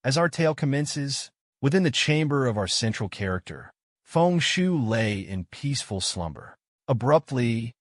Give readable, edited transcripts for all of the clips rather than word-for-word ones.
As our tale commences, within the chamber of our central character, Feng Shu lay in peaceful slumber. Abruptly,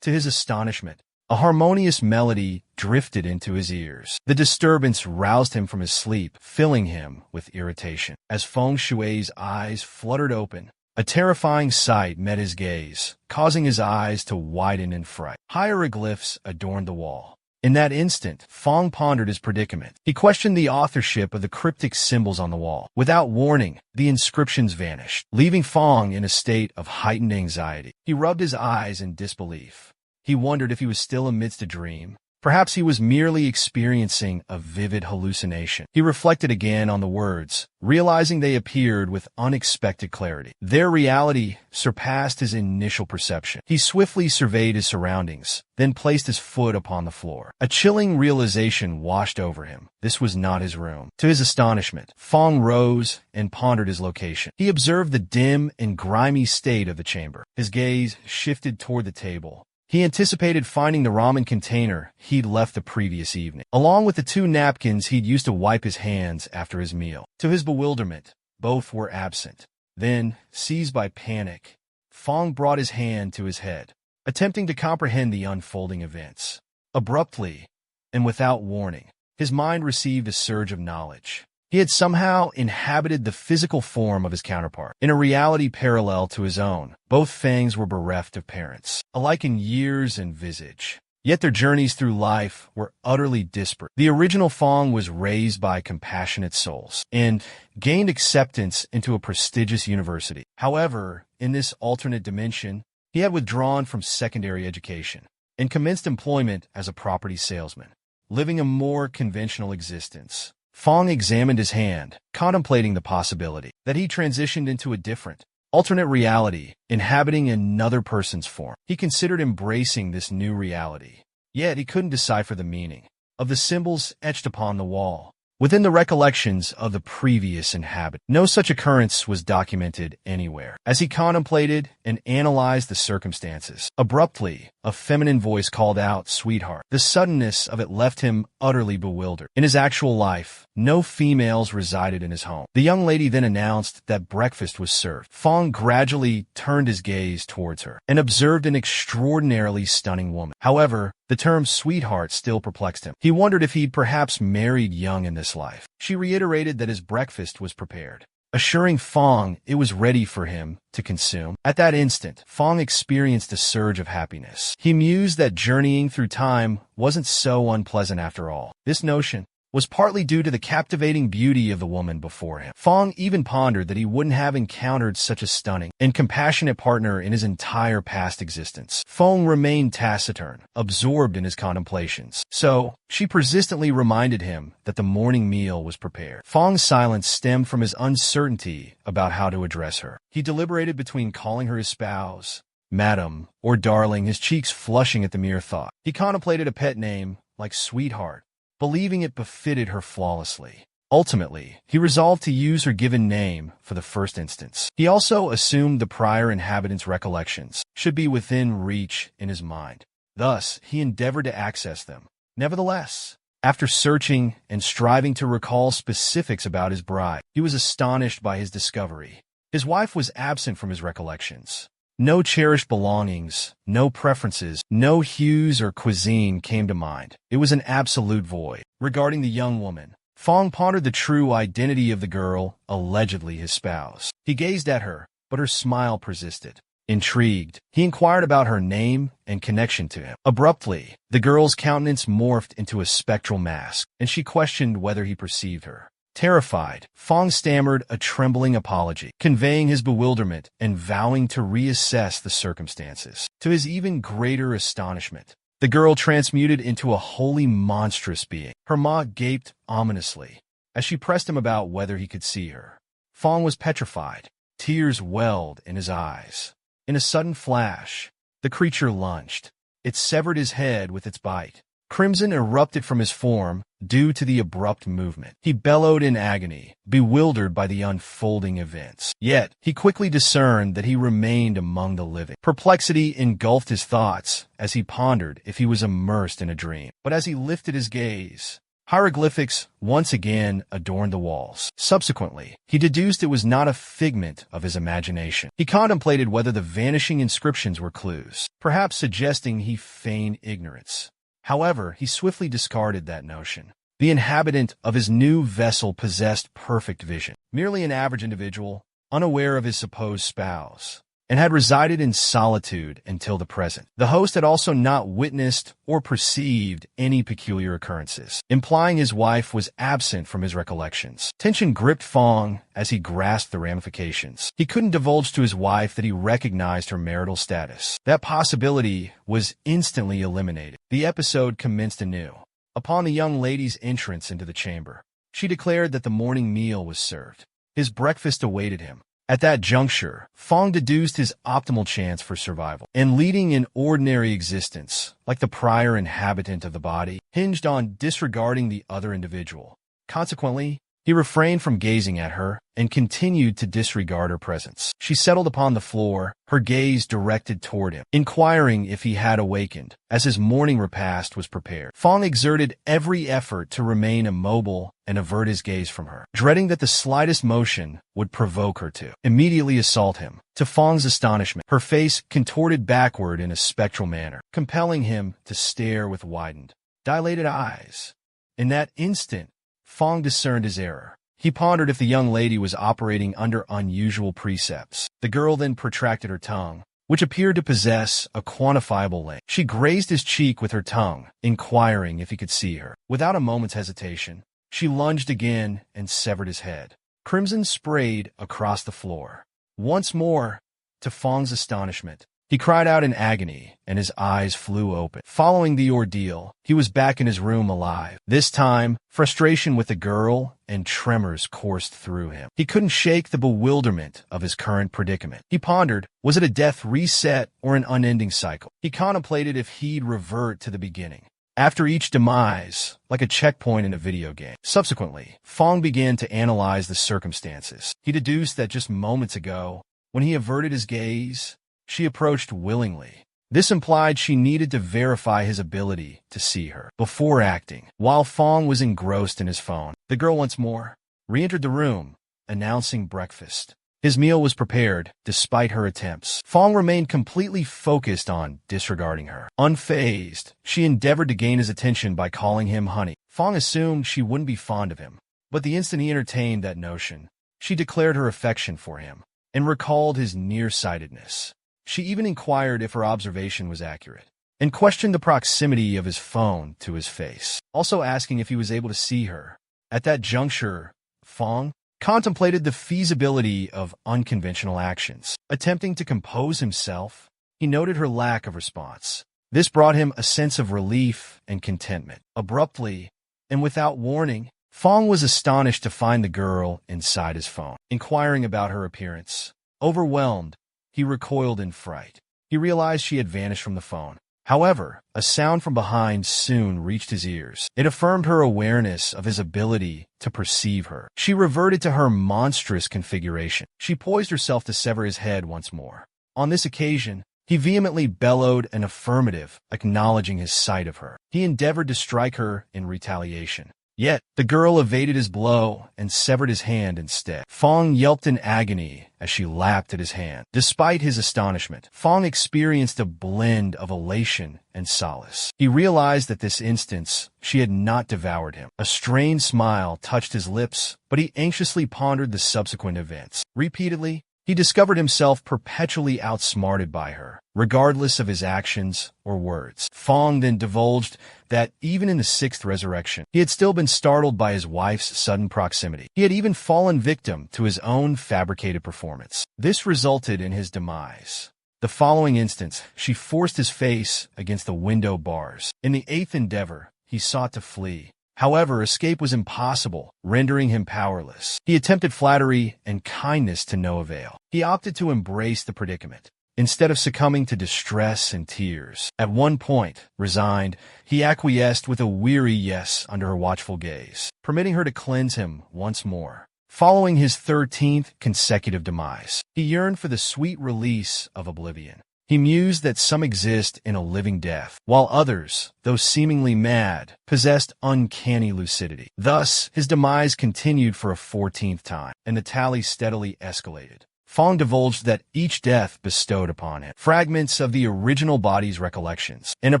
to his astonishment, a harmonious melody drifted into his ears. The disturbance roused him from his sleep, filling him with irritation. As Feng Shui's eyes fluttered open, a terrifying sight met his gaze, causing his eyes to widen in fright. Hieroglyphs adorned the wall. In that instant, Feng pondered his predicament. He questioned the authorship of the cryptic symbols on the wall. Without warning, the inscriptions vanished, leaving Feng in a state of heightened anxiety. He rubbed his eyes in disbelief. He wondered if he was still amidst a dream. Perhaps he was merely experiencing a vivid hallucination. He reflected again on the words, realizing they appeared with unexpected clarity. Their reality surpassed his initial perception. He swiftly surveyed his surroundings, then placed his foot upon the floor. A chilling realization washed over him. This was not his room. To his astonishment, Feng rose and pondered his location. He observed the dim and grimy state of the chamber. His gaze shifted toward the table. He anticipated finding the ramen container he'd left the previous evening, along with the 2 napkins he'd used to wipe his hands after his meal. To his bewilderment, both were absent. Then, seized by panic, Feng brought his hand to his head, attempting to comprehend the unfolding events. Abruptly, and without warning, his mind received a surge of knowledge. He had somehow inhabited the physical form of his counterpart. In a reality parallel to his own, both Fangs were bereft of parents, alike in years and visage. Yet their journeys through life were utterly disparate. The original Feng was raised by compassionate souls and gained acceptance into a prestigious university. However, in this alternate dimension, he had withdrawn from secondary education and commenced employment as a property salesman, living a more conventional existence. Feng examined his hand, contemplating the possibility that he transitioned into a different, alternate reality, inhabiting another person's form. He considered embracing this new reality, yet he couldn't decipher the meaning of the symbols etched upon the wall. Within the recollections of the previous inhabitant, no such occurrence was documented anywhere. As he contemplated and analyzed the circumstances, abruptly, a feminine voice called out, "Sweetheart." The suddenness of it left him utterly bewildered. In his actual life, no females resided in his home. The young lady then announced that breakfast was served. Feng gradually turned his gaze towards her and observed an extraordinarily stunning woman. However, the term sweetheart still perplexed him. He wondered if he'd perhaps married young in this life. She reiterated that his breakfast was prepared, assuring Feng it was ready for him to consume. At that instant, Feng experienced a surge of happiness. He mused that journeying through time wasn't so unpleasant after all. This notion was partly due to the captivating beauty of the woman before him. Feng even pondered that he wouldn't have encountered such a stunning and compassionate partner in his entire past existence. Feng remained taciturn, absorbed in his contemplations. So, she persistently reminded him that the morning meal was prepared. Feng's silence stemmed from his uncertainty about how to address her. He deliberated between calling her his spouse, madam, or darling, his cheeks flushing at the mere thought. He contemplated a pet name like Sweetheart, believing it befitted her flawlessly. Ultimately, he resolved to use her given name for the first instance. He also assumed the prior inhabitant's recollections should be within reach in his mind. Thus, he endeavored to access them. Nevertheless, after searching and striving to recall specifics about his bride, he was astonished by his discovery. His wife was absent from his recollections. No cherished belongings, no preferences, no hues or cuisine came to mind. It was an absolute void. Regarding the young woman, Feng pondered the true identity of the girl, allegedly his spouse. He gazed at her, but her smile persisted. Intrigued, he inquired about her name and connection to him. Abruptly, the girl's countenance morphed into a spectral mask, and she questioned whether he perceived her. Terrified, Feng stammered a trembling apology, conveying his bewilderment and vowing to reassess the circumstances. To his even greater astonishment, the girl transmuted into a wholly monstrous being. Her maw gaped ominously as she pressed him about whether he could see her. Feng was petrified. Tears welled in his eyes. In a sudden flash, the creature lunged. It severed his head with its bite. Crimson erupted from his form due to the abrupt movement. He bellowed in agony, bewildered by the unfolding events. Yet, he quickly discerned that he remained among the living. Perplexity engulfed his thoughts as he pondered if he was immersed in a dream. But as he lifted his gaze, Hieroglyphics once again adorned the walls. Subsequently, he deduced it was not a figment of his imagination. He contemplated whether the vanishing inscriptions were clues, perhaps suggesting he feigned ignorance. However, he swiftly discarded that notion. The inhabitant of his new vessel possessed perfect vision, merely an average individual, unaware of his supposed spouse, and had resided in solitude until the present. The host had also not witnessed or perceived any peculiar occurrences, implying his wife was absent from his recollections. Tension gripped Fong as he grasped the ramifications. He couldn't divulge to his wife that he recognized her marital status. That possibility was instantly eliminated. The episode commenced anew. Upon the young lady's entrance into the chamber, she declared that the morning meal was served. His breakfast awaited him. At that juncture, Fong deduced his optimal chance for survival, and leading an ordinary existence, like the prior inhabitant of the body, hinged on disregarding the other individual. Consequently, he refrained from gazing at her and continued to disregard her presence. She settled upon the floor, her gaze directed toward him, inquiring if he had awakened. As his morning repast was prepared, Fong exerted every effort to remain immobile and avert his gaze from her, dreading that the slightest motion would provoke her to immediately assault him. To Fong's astonishment, her face contorted backward in a spectral manner, compelling him to stare with widened, dilated eyes. In that instant, Fong discerned his error. He pondered if the young lady was operating under unusual precepts. The girl then protracted her tongue, which appeared to possess a quantifiable length. She grazed his cheek with her tongue, inquiring if he could see her. Without a moment's hesitation, she lunged again and severed his head. Crimson sprayed across the floor. Once more, to Fong's astonishment, he cried out in agony, and his eyes flew open. Following the ordeal, he was back in his room alive. This time, frustration with the girl and tremors coursed through him. He couldn't shake the bewilderment of his current predicament. He pondered, was it a death reset or an unending cycle? He contemplated if he'd revert to the beginning, after each demise, like a checkpoint in a video game. Subsequently, Fong began to analyze the circumstances. He deduced that just moments ago, when he averted his gaze, she approached willingly. This implied she needed to verify his ability to see her before acting. While Fong was engrossed in his phone, the girl once more re-entered the room, announcing breakfast. His meal was prepared, despite her attempts. Fong remained completely focused on disregarding her. Unfazed, she endeavored to gain his attention by calling him honey. Fong assumed she wouldn't be fond of him, but the instant he entertained that notion, she declared her affection for him and recalled his nearsightedness. She even inquired if her observation was accurate, and questioned the proximity of his phone to his face, also asking if he was able to see her. At that juncture, Fong contemplated the feasibility of unconventional actions. Attempting to compose himself, he noted her lack of response. This brought him a sense of relief and contentment. Abruptly, and without warning, Fong was astonished to find the girl inside his phone, inquiring about her appearance. Overwhelmed, he recoiled in fright. He realized she had vanished from the phone. However, a sound from behind soon reached his ears. It affirmed her awareness of his ability to perceive her. She reverted to her monstrous configuration. She poised herself to sever his head once more. On this occasion, he vehemently bellowed an affirmative, acknowledging his sight of her. He endeavored to strike her in retaliation. Yet, the girl evaded his blow and severed his hand instead. Fong yelped in agony as she lapped at his hand. Despite his astonishment, Fong experienced a blend of elation and solace. He realized that this instance, she had not devoured him. A strained smile touched his lips, but he anxiously pondered the subsequent events. Repeatedly, he discovered himself perpetually outsmarted by her, regardless of his actions or words. Fong then divulged that even in the sixth resurrection, he had still been startled by his wife's sudden proximity. He had even fallen victim to his own fabricated performance. This resulted in his demise. The following instance, she forced his face against the window bars. In the eighth endeavor, he sought to flee. However, escape was impossible, rendering him powerless. He attempted flattery and kindness to no avail. He opted to embrace the predicament, instead of succumbing to distress and tears. At one point, resigned, he acquiesced with a weary yes under her watchful gaze, permitting her to cleanse him once more. Following his 13th consecutive demise, he yearned for the sweet release of oblivion. He mused that some exist in a living death, while others, though seemingly mad, possessed uncanny lucidity. Thus, his demise continued for a 14th time, and the tally steadily escalated. Fong divulged that each death bestowed upon him fragments of the original body's recollections and a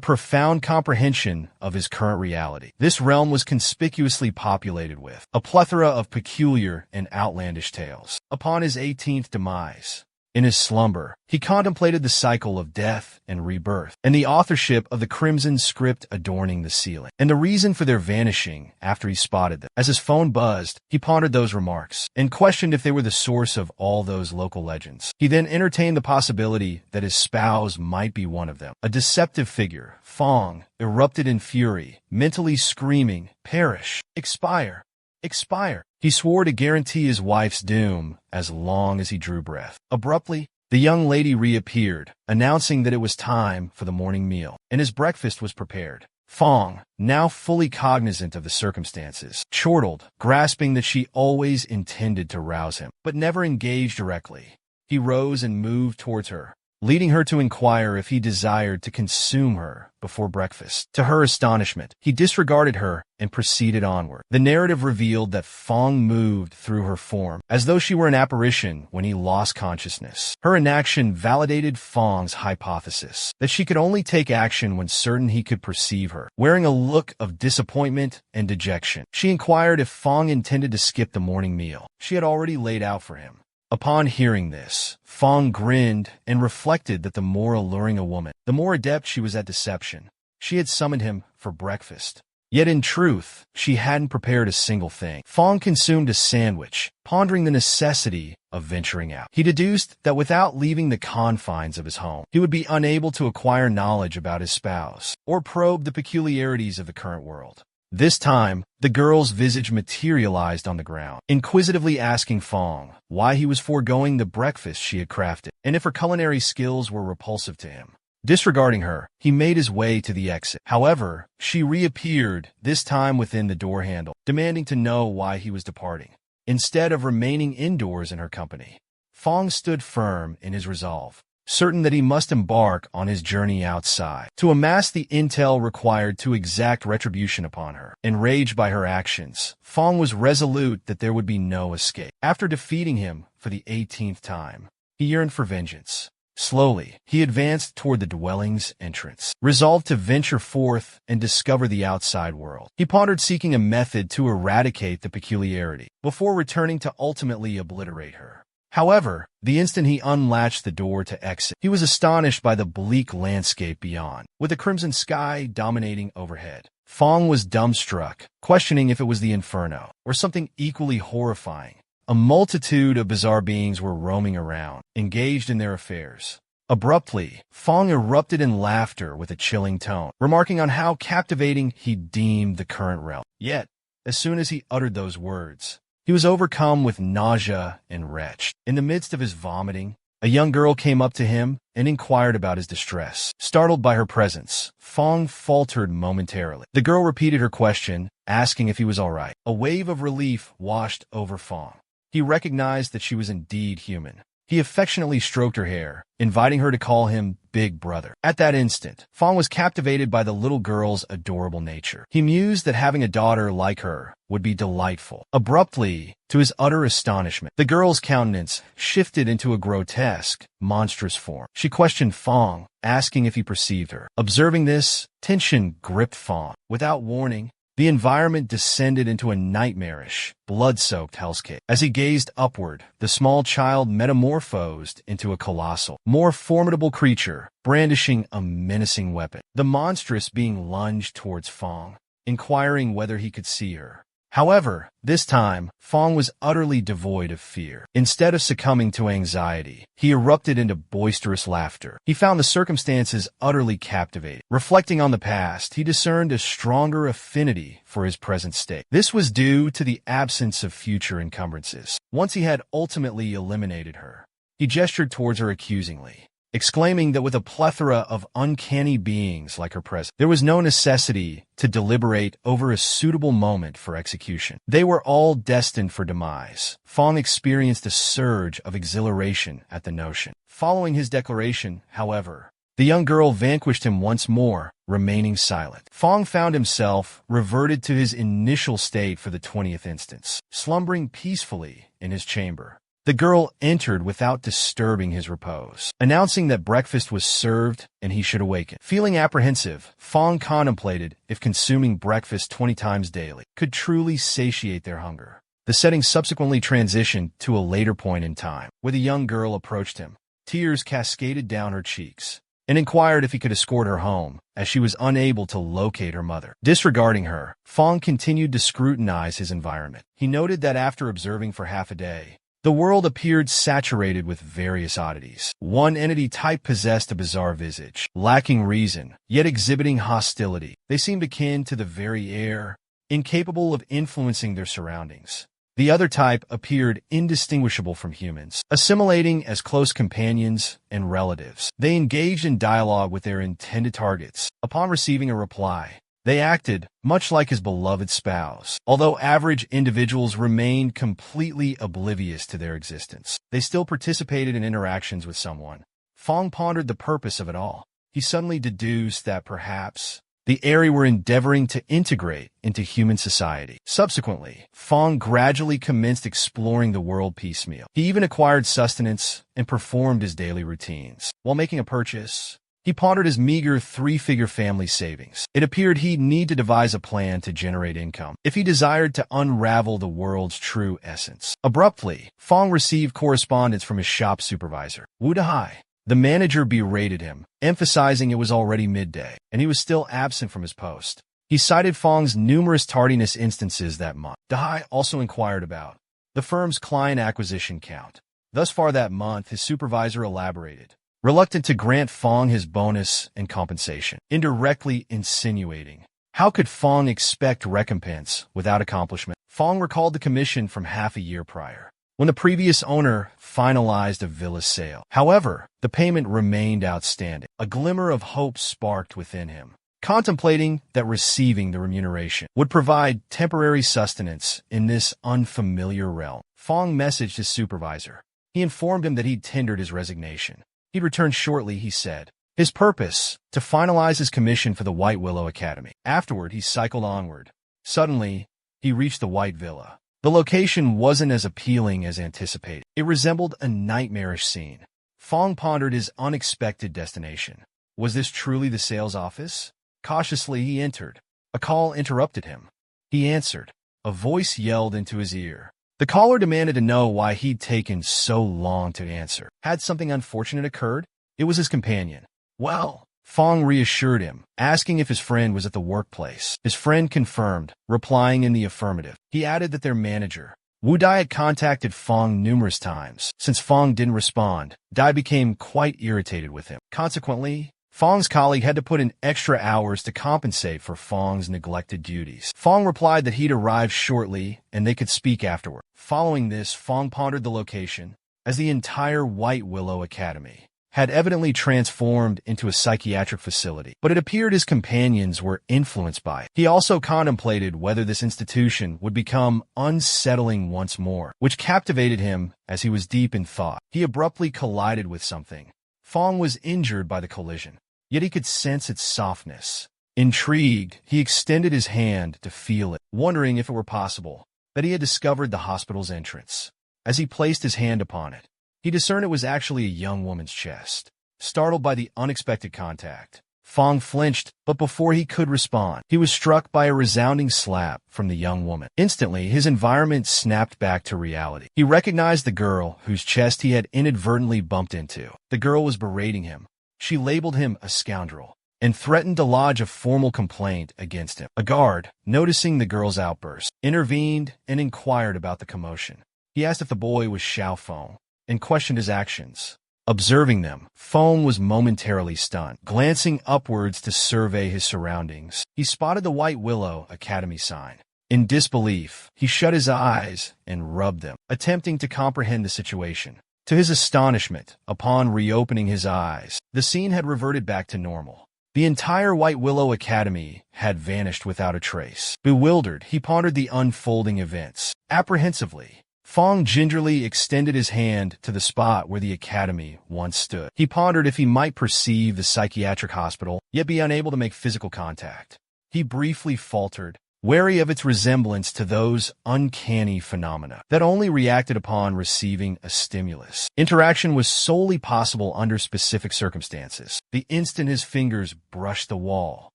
profound comprehension of his current reality. This realm was conspicuously populated with a plethora of peculiar and outlandish tales. Upon his 18th demise, in his slumber, he contemplated the cycle of death and rebirth, and the authorship of the crimson script adorning the ceiling, and the reason for their vanishing after he spotted them. As his phone buzzed, he pondered those remarks, and questioned if they were the source of all those local legends. He then entertained the possibility that his spouse might be one of them. A deceptive figure, Fong, erupted in fury, mentally screaming, "Perish! Expire! Expire!" He swore to guarantee his wife's doom as long as he drew breath. Abruptly, the young lady reappeared, announcing that it was time for the morning meal, and his breakfast was prepared. Fong, now fully cognizant of the circumstances, chortled, grasping that she always intended to rouse him, but never engaged directly. He rose and moved towards her, leading her to inquire if he desired to consume her before breakfast. To her astonishment, he disregarded her and proceeded onward. The narrative revealed that Fong moved through her form, as though she were an apparition when he lost consciousness. Her inaction validated Fong's hypothesis that she could only take action when certain he could perceive her. Wearing a look of disappointment and dejection, she inquired if Fong intended to skip the morning meal she had already laid out for him. Upon hearing this, Fong grinned and reflected that the more alluring a woman, the more adept she was at deception. She had summoned him for breakfast. Yet in truth, she hadn't prepared a single thing. Fong consumed a sandwich, pondering the necessity of venturing out. He deduced that without leaving the confines of his home, he would be unable to acquire knowledge about his spouse or probe the peculiarities of the current world. This time, the girl's visage materialized on the ground, inquisitively asking Fong why he was foregoing the breakfast she had crafted, and if her culinary skills were repulsive to him. Disregarding her, he made his way to the exit. However, she reappeared, this time within the door handle, demanding to know why he was departing, instead of remaining indoors in her company. Fong stood firm in his resolve, certain that he must embark on his journey outside to amass the intel required to exact retribution upon her. Enraged by her actions, Fong was resolute that there would be no escape. After defeating him for the 18th time, he yearned for vengeance. Slowly, he advanced toward the dwelling's entrance, resolved to venture forth and discover the outside world. He pondered seeking a method to eradicate the peculiarity before returning to ultimately obliterate her. However, the instant he unlatched the door to exit, he was astonished by the bleak landscape beyond, with a crimson sky dominating overhead. Fong was dumbstruck, questioning if it was the inferno, or something equally horrifying. A multitude of bizarre beings were roaming around, engaged in their affairs. Abruptly, Fong erupted in laughter with a chilling tone, remarking on how captivating he deemed the current realm. Yet, as soon as he uttered those words, he was overcome with nausea and retch. In the midst of his vomiting, a young girl came up to him and inquired about his distress. Startled by her presence, Fong faltered momentarily. The girl repeated her question, asking if he was all right. A wave of relief washed over Fong. He recognized that she was indeed human. He affectionately stroked her hair, inviting her to call him Big Brother. At that instant, Fong was captivated by the little girl's adorable nature. He mused that having a daughter like her would be delightful. Abruptly, to his utter astonishment, the girl's countenance shifted into a grotesque, monstrous form. She questioned Fong, asking if he perceived her. Observing this, tension gripped Fong. Without warning, the environment descended into a nightmarish, blood-soaked hellscape. As he gazed upward, the small child metamorphosed into a colossal, more formidable creature, brandishing a menacing weapon. The monstrous being lunged towards Fong, inquiring whether he could see her. However, this time, Fong was utterly devoid of fear. Instead of succumbing to anxiety, he erupted into boisterous laughter. He found the circumstances utterly captivating. Reflecting on the past, he discerned a stronger affinity for his present state. This was due to the absence of future encumbrances. Once he had ultimately eliminated her, he gestured towards her accusingly, exclaiming that with a plethora of uncanny beings like her present, there was no necessity to deliberate over a suitable moment for execution. They were all destined for demise. Fong experienced a surge of exhilaration at the notion. Following his declaration, however, the young girl vanquished him once more, remaining silent. Fong found himself reverted to his initial state for the 20th instance, slumbering peacefully in his chamber. The girl entered without disturbing his repose, announcing that breakfast was served and he should awaken. Feeling apprehensive, Fong contemplated if consuming breakfast 20 times daily could truly satiate their hunger. The setting subsequently transitioned to a later point in time, where the young girl approached him. Tears cascaded down her cheeks, and inquired if he could escort her home, as she was unable to locate her mother. Disregarding her, Fong continued to scrutinize his environment. He noted that after observing for half a day, the world appeared saturated with various oddities. One entity type possessed a bizarre visage, lacking reason, yet exhibiting hostility. They seemed akin to the very air, incapable of influencing their surroundings. The other type appeared indistinguishable from humans, assimilating as close companions and relatives. They engaged in dialogue with their intended targets. Upon receiving a reply, they acted much like his beloved spouse. Although average individuals remained completely oblivious to their existence, they still participated in interactions with someone. Fong pondered the purpose of it all. He suddenly deduced that perhaps the Eri were endeavoring to integrate into human society. Subsequently, Fong gradually commenced exploring the world piecemeal. He even acquired sustenance and performed his daily routines. While making a purchase, he pondered his meager 3-figure family savings. It appeared he'd need to devise a plan to generate income if he desired to unravel the world's true essence. Abruptly, Fong received correspondence from his shop supervisor, Wu Dahai. The manager berated him, emphasizing it was already midday, and he was still absent from his post. He cited Fong's numerous tardiness instances that month. Dahai also inquired about the firm's client acquisition count. Thus far that month, his supervisor elaborated, reluctant to grant Fong his bonus and compensation, indirectly insinuating, how could Fong expect recompense without accomplishment? Fong recalled the commission from half a year prior, when the previous owner finalized a villa sale. However, the payment remained outstanding. A glimmer of hope sparked within him, contemplating that receiving the remuneration would provide temporary sustenance in this unfamiliar realm. Fong messaged his supervisor. He informed him that he'd tendered his resignation. He'd return shortly, he said. His purpose, to finalize his commission for the White Willow Academy. Afterward, he cycled onward. Suddenly, he reached the White Villa. The location wasn't as appealing as anticipated. It resembled a nightmarish scene. Fong pondered his unexpected destination. Was this truly the sales office? Cautiously, he entered. A call interrupted him. He answered. A voice yelled into his ear. The caller demanded to know why he'd taken so long to answer. Had something unfortunate occurred? It was his companion. Well, Fong reassured him, asking if his friend was at the workplace. His friend confirmed, replying in the affirmative. He added that their manager, Wu Dai, had contacted Fong numerous times. Since Fong didn't respond, Dai became quite irritated with him. Consequently, Fong's colleague had to put in extra hours to compensate for Fong's neglected duties. Fong replied that he'd arrive shortly and they could speak afterward. Following this, Fong pondered the location, as the entire White Willow Academy had evidently transformed into a psychiatric facility, but it appeared his companions were influenced by it. He also contemplated whether this institution would become unsettling once more, which captivated him as he was deep in thought. He abruptly collided with something. Fong was injured by the collision, yet he could sense its softness. Intrigued, he extended his hand to feel it, wondering if it were possible that he had discovered the hospital's entrance. As he placed his hand upon it, he discerned it was actually a young woman's chest. Startled by the unexpected contact, Fong flinched, but before he could respond, he was struck by a resounding slap from the young woman. Instantly, his environment snapped back to reality. He recognized the girl whose chest he had inadvertently bumped into. The girl was berating him. She labeled him a scoundrel and threatened to lodge a formal complaint against him. A guard, noticing the girl's outburst, intervened and inquired about the commotion. He asked if the boy was Xiao Feng and questioned his actions. Observing them, Feng was momentarily stunned. Glancing upwards to survey his surroundings, he spotted the White Willow Academy sign. In disbelief, he shut his eyes and rubbed them, attempting to comprehend the situation. To his astonishment, upon reopening his eyes, the scene had reverted back to normal. The entire White Willow Academy had vanished without a trace. Bewildered, he pondered the unfolding events. Apprehensively, Fong gingerly extended his hand to the spot where the academy once stood. He pondered if he might perceive the psychiatric hospital, yet be unable to make physical contact. He briefly faltered, wary of its resemblance to those uncanny phenomena that only reacted upon receiving a stimulus. Interaction was solely possible under specific circumstances. The instant his fingers brushed the wall,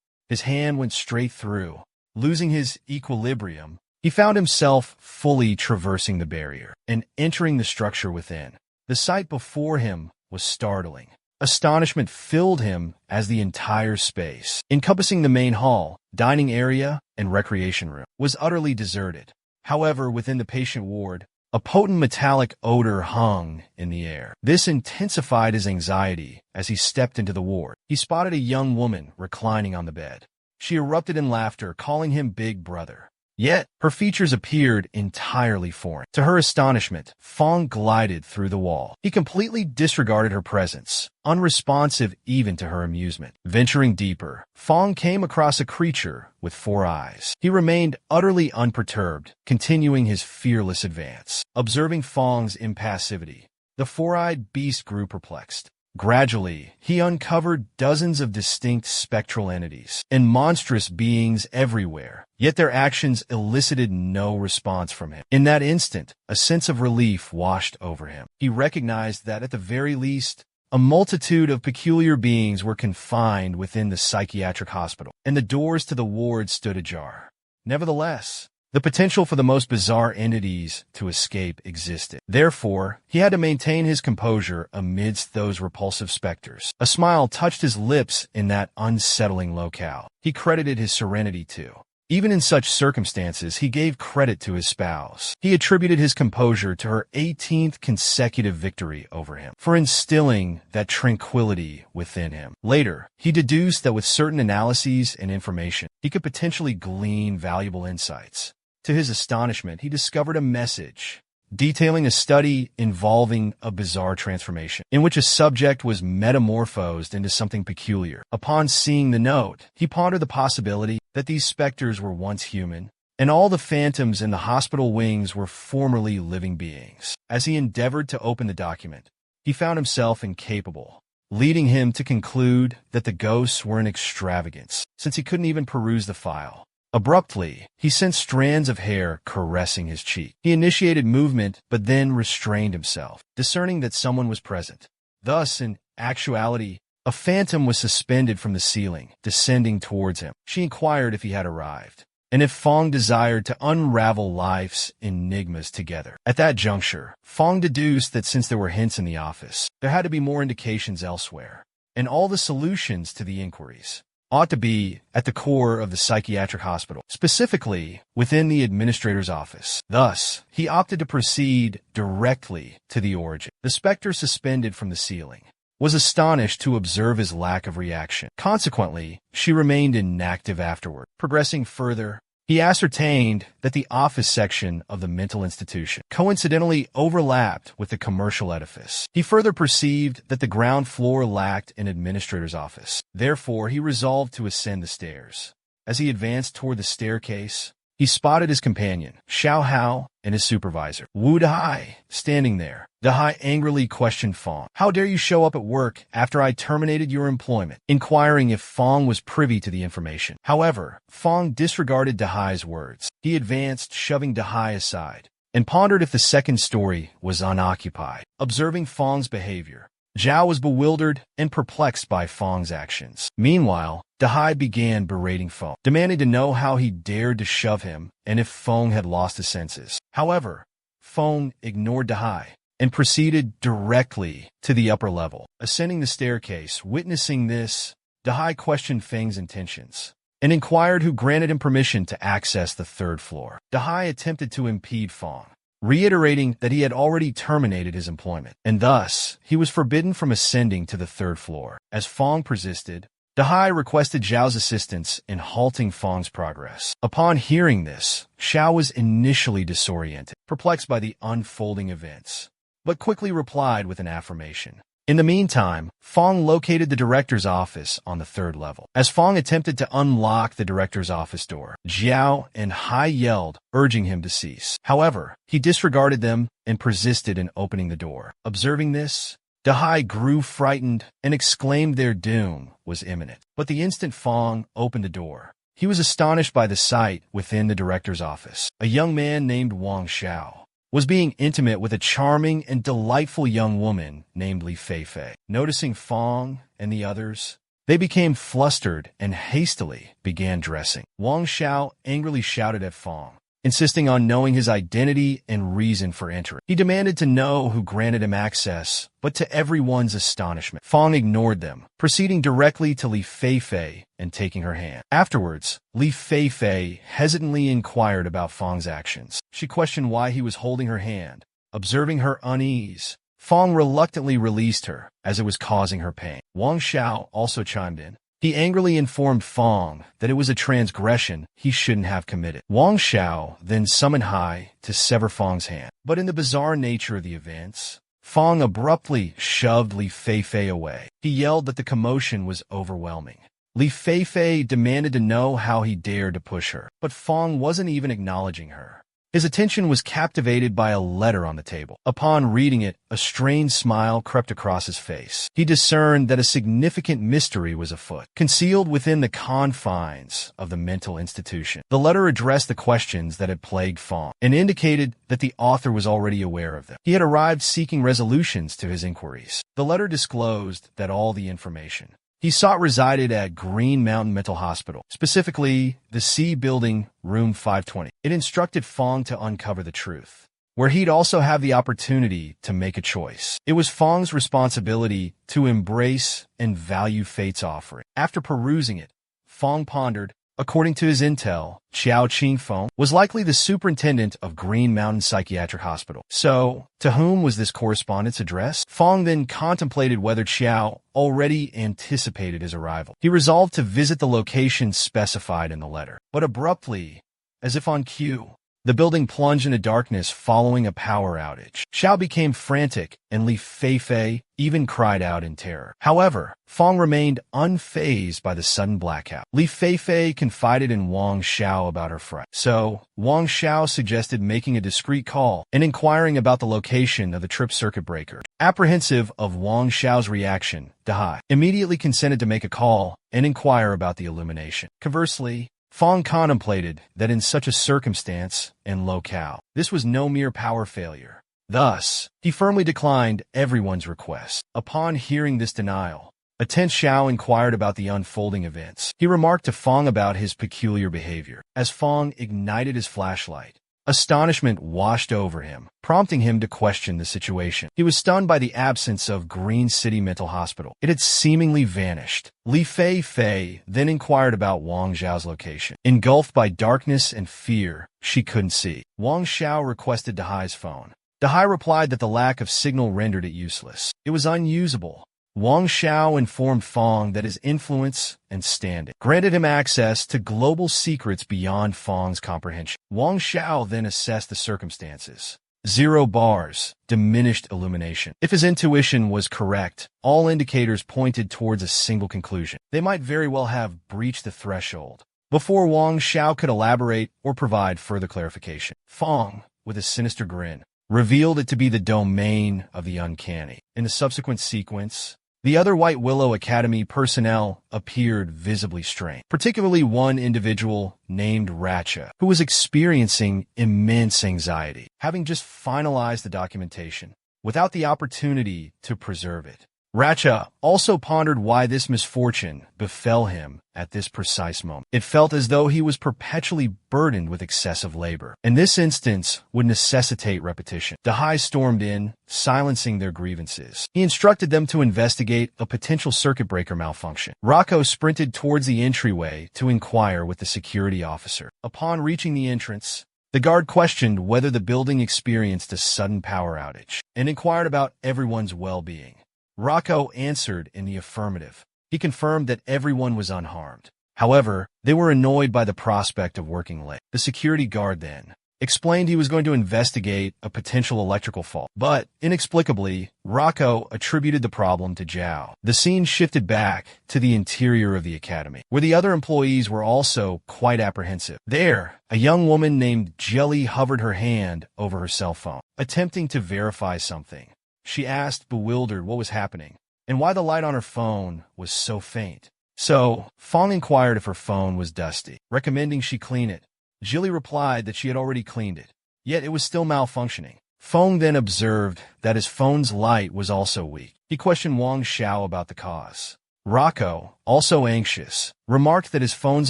his hand went straight through. Losing his equilibrium, he found himself fully traversing the barrier and entering the structure within. The sight before him was startling. Astonishment filled him as the entire space, encompassing the main hall, dining area, and recreation room, was utterly deserted. However, within the patient ward, a potent metallic odor hung in the air. This intensified his anxiety as he stepped into the ward. He spotted a young woman reclining on the bed. She erupted in laughter, calling him Big Brother. Yet, her features appeared entirely foreign. To her astonishment, Fong glided through the wall. He completely disregarded her presence, unresponsive even to her amusement. Venturing deeper, Fong came across a creature with 4 eyes. He remained utterly unperturbed, continuing his fearless advance. Observing Fong's impassivity, the 4-eyed beast grew perplexed. Gradually, he uncovered dozens of distinct spectral entities and monstrous beings everywhere, yet their actions elicited no response from him. In that instant, a sense of relief washed over him. He recognized that, at the very least, a multitude of peculiar beings were confined within the psychiatric hospital, and the doors to the ward stood ajar. Nevertheless, the potential for the most bizarre entities to escape existed. Therefore, he had to maintain his composure amidst those repulsive specters. A smile touched his lips in that unsettling locale. He credited his serenity to. Even in such circumstances, he gave credit to his spouse. He attributed his composure to her 18th consecutive victory over him, for instilling that tranquility within him. Later, he deduced that with certain analyses and information, he could potentially glean valuable insights. To his astonishment, he discovered a message detailing a study involving a bizarre transformation, in which a subject was metamorphosed into something peculiar. Upon seeing the note, he pondered the possibility that these specters were once human, and all the phantoms in the hospital wings were formerly living beings. As he endeavored to open the document, he found himself incapable, leading him to conclude that the ghosts were an extravagance, since he couldn't even peruse the file. Abruptly, he sensed strands of hair caressing his cheek. He initiated movement, but then restrained himself, discerning that someone was present. Thus, in actuality, a phantom was suspended from the ceiling, descending towards him. She inquired if he had arrived, and if Fong desired to unravel life's enigmas together. At that juncture, Fong deduced that since there were hints in the office, there had to be more indications elsewhere, and all the solutions to the inquiries ought to be at the core of the psychiatric hospital, specifically within the administrator's office. Thus, he opted to proceed directly to the origin. The specter suspended from the ceiling was astonished to observe his lack of reaction. Consequently, she remained inactive afterward. Progressing further, he ascertained that the office section of the mental institution coincidentally overlapped with the commercial edifice. He further perceived that the ground floor lacked an administrator's office. Therefore, he resolved to ascend the stairs. As he advanced toward the staircase, he spotted his companion, Xiao Hao, and his supervisor, Wu Dahai, standing there. Dahai angrily questioned Fong. "How dare you show up at work after I terminated your employment?" inquiring if Fong was privy to the information. However, Fong disregarded Dahai's words. He advanced, shoving Dahai aside, and pondered if the second story was unoccupied. Observing Fong's behavior, Zhao was bewildered and perplexed by Fong's actions. Meanwhile, Dahai began berating Fong, demanding to know how he dared to shove him and if Fong had lost his senses. However, Fong ignored Dahai and proceeded directly to the upper level. Ascending the staircase, witnessing this, Dahai questioned Feng's intentions and inquired who granted him permission to access the 3rd floor. Dahai attempted to impede Fong, reiterating that he had already terminated his employment, and thus he was forbidden from ascending to the 3rd floor. As Fong persisted, Dahai requested Zhao's assistance in halting Fong's progress. Upon hearing this, Xiao was initially disoriented, perplexed by the unfolding events. but quickly replied with an affirmation. In the meantime, Fong located the director's office on the third level. As Fong attempted to unlock the director's office door, Jiao and Hai yelled, urging him to cease. However, he disregarded them and persisted in opening the door. Observing this, Dahai grew frightened and exclaimed their doom was imminent. But the instant Fong opened the door, he was astonished by the sight within the director's office. A young man named Wang Xiao was being intimate with a charming and delightful young woman named Li Feifei. Noticing Fong and the others, they became flustered and hastily began dressing. Wang Xiao angrily shouted at Fong, insisting on knowing his identity and reason for entering. He demanded to know who granted him access, but to everyone's astonishment, Fong ignored them, proceeding directly to Li Feifei and taking her hand. Afterwards, Li Feifei hesitantly inquired about Fong's actions. She questioned why he was holding her hand. Observing her unease, Fong reluctantly released her, as it was causing her pain. Wang Xiao also chimed in. He angrily informed Fong that it was a transgression he shouldn't have committed. Wang Xiao then summoned Hai to sever Fong's hand. But in the bizarre nature of the events, Fong abruptly shoved Li Feifei away. He yelled that the commotion was overwhelming. Li Feifei demanded to know how he dared to push her, but Fong wasn't even acknowledging her. His attention was captivated by a letter on the table. Upon reading it, a strange smile crept across his face. He discerned that a significant mystery was afoot, concealed within the confines of the mental institution. The letter addressed the questions that had plagued Fong and indicated that the author was already aware of them. He had arrived seeking resolutions to his inquiries. The letter disclosed that all the information he sought resided at Green Mountain Mental Hospital, specifically the C Building, Room 520. It instructed Fong to uncover the truth, where he'd also have the opportunity to make a choice. It was Fong's responsibility to embrace and value fate's offering. After perusing it, Fong pondered. According to his intel, Qiao Qingfeng was likely the superintendent of Green Mountain Psychiatric Hospital. So, to whom was this correspondence addressed? Fong then contemplated whether Qiao already anticipated his arrival. He resolved to visit the location specified in the letter. But abruptly, as if on cue, the building plunged into darkness following a power outage. Xiao became frantic, and Li Feifei even cried out in terror. However, Fong remained unfazed by the sudden blackout. Li Feifei confided in Wang Xiao about her fright. So, Wang Xiao suggested making a discreet call and inquiring about the location of the trip circuit breaker. Apprehensive of Wang Xiao's reaction, Dahai immediately consented to make a call and inquire about the illumination. Conversely, Fong contemplated that in such a circumstance and locale, this was no mere power failure. Thus, he firmly declined everyone's request. Upon hearing this denial, a tense Xiao inquired about the unfolding events. He remarked to Fong about his peculiar behavior. As Fong ignited his flashlight, astonishment washed over him, prompting him to question the situation. He was stunned by the absence of Green City Mental Hospital. It had seemingly vanished. Li Feifei then inquired about Wang Xiao's location. Engulfed by darkness and fear, she couldn't see. Wang Xiao requested Dahai's phone. Dahai replied that the lack of signal rendered it useless. It was unusable. Wang Xiao informed Fong that his influence and standing granted him access to global secrets beyond Fong's comprehension. Wang Xiao then assessed the circumstances. 0 bars, diminished illumination. If his intuition was correct, all indicators pointed towards a single conclusion. They might very well have breached the threshold. Before Wang Xiao could elaborate or provide further clarification, Fong, with a sinister grin, revealed it to be the domain of the uncanny. In the subsequent sequence, the other White Willow Academy personnel appeared visibly strained, particularly one individual named Ratcha, who was experiencing immense anxiety, having just finalized the documentation without the opportunity to preserve it. Ratcha also pondered why this misfortune befell him at this precise moment. It felt as though he was perpetually burdened with excessive labor, and this instance would necessitate repetition. Dahai stormed in, silencing their grievances. He instructed them to investigate a potential circuit breaker malfunction. Rocco sprinted towards the entryway to inquire with the security officer. Upon reaching the entrance, the guard questioned whether the building experienced a sudden power outage and inquired about everyone's well-being. Rocco answered in the affirmative. He confirmed that everyone was unharmed. However, they were annoyed by the prospect of working late. The security guard then explained he was going to investigate a potential electrical fault. But, inexplicably, Rocco attributed the problem to Zhao. The scene shifted back to the interior of the academy, where the other employees were also quite apprehensive. There, a young woman named Jelly hovered her hand over her cell phone, attempting to verify something. She asked, bewildered, what was happening, and why the light on her phone was so faint. So, Fong inquired if her phone was dusty, recommending she clean it. Jilly replied that she had already cleaned it, yet it was still malfunctioning. Fong then observed that his phone's light was also weak. He questioned Wang Xiao about the cause. Rocco, also anxious, remarked that his phone's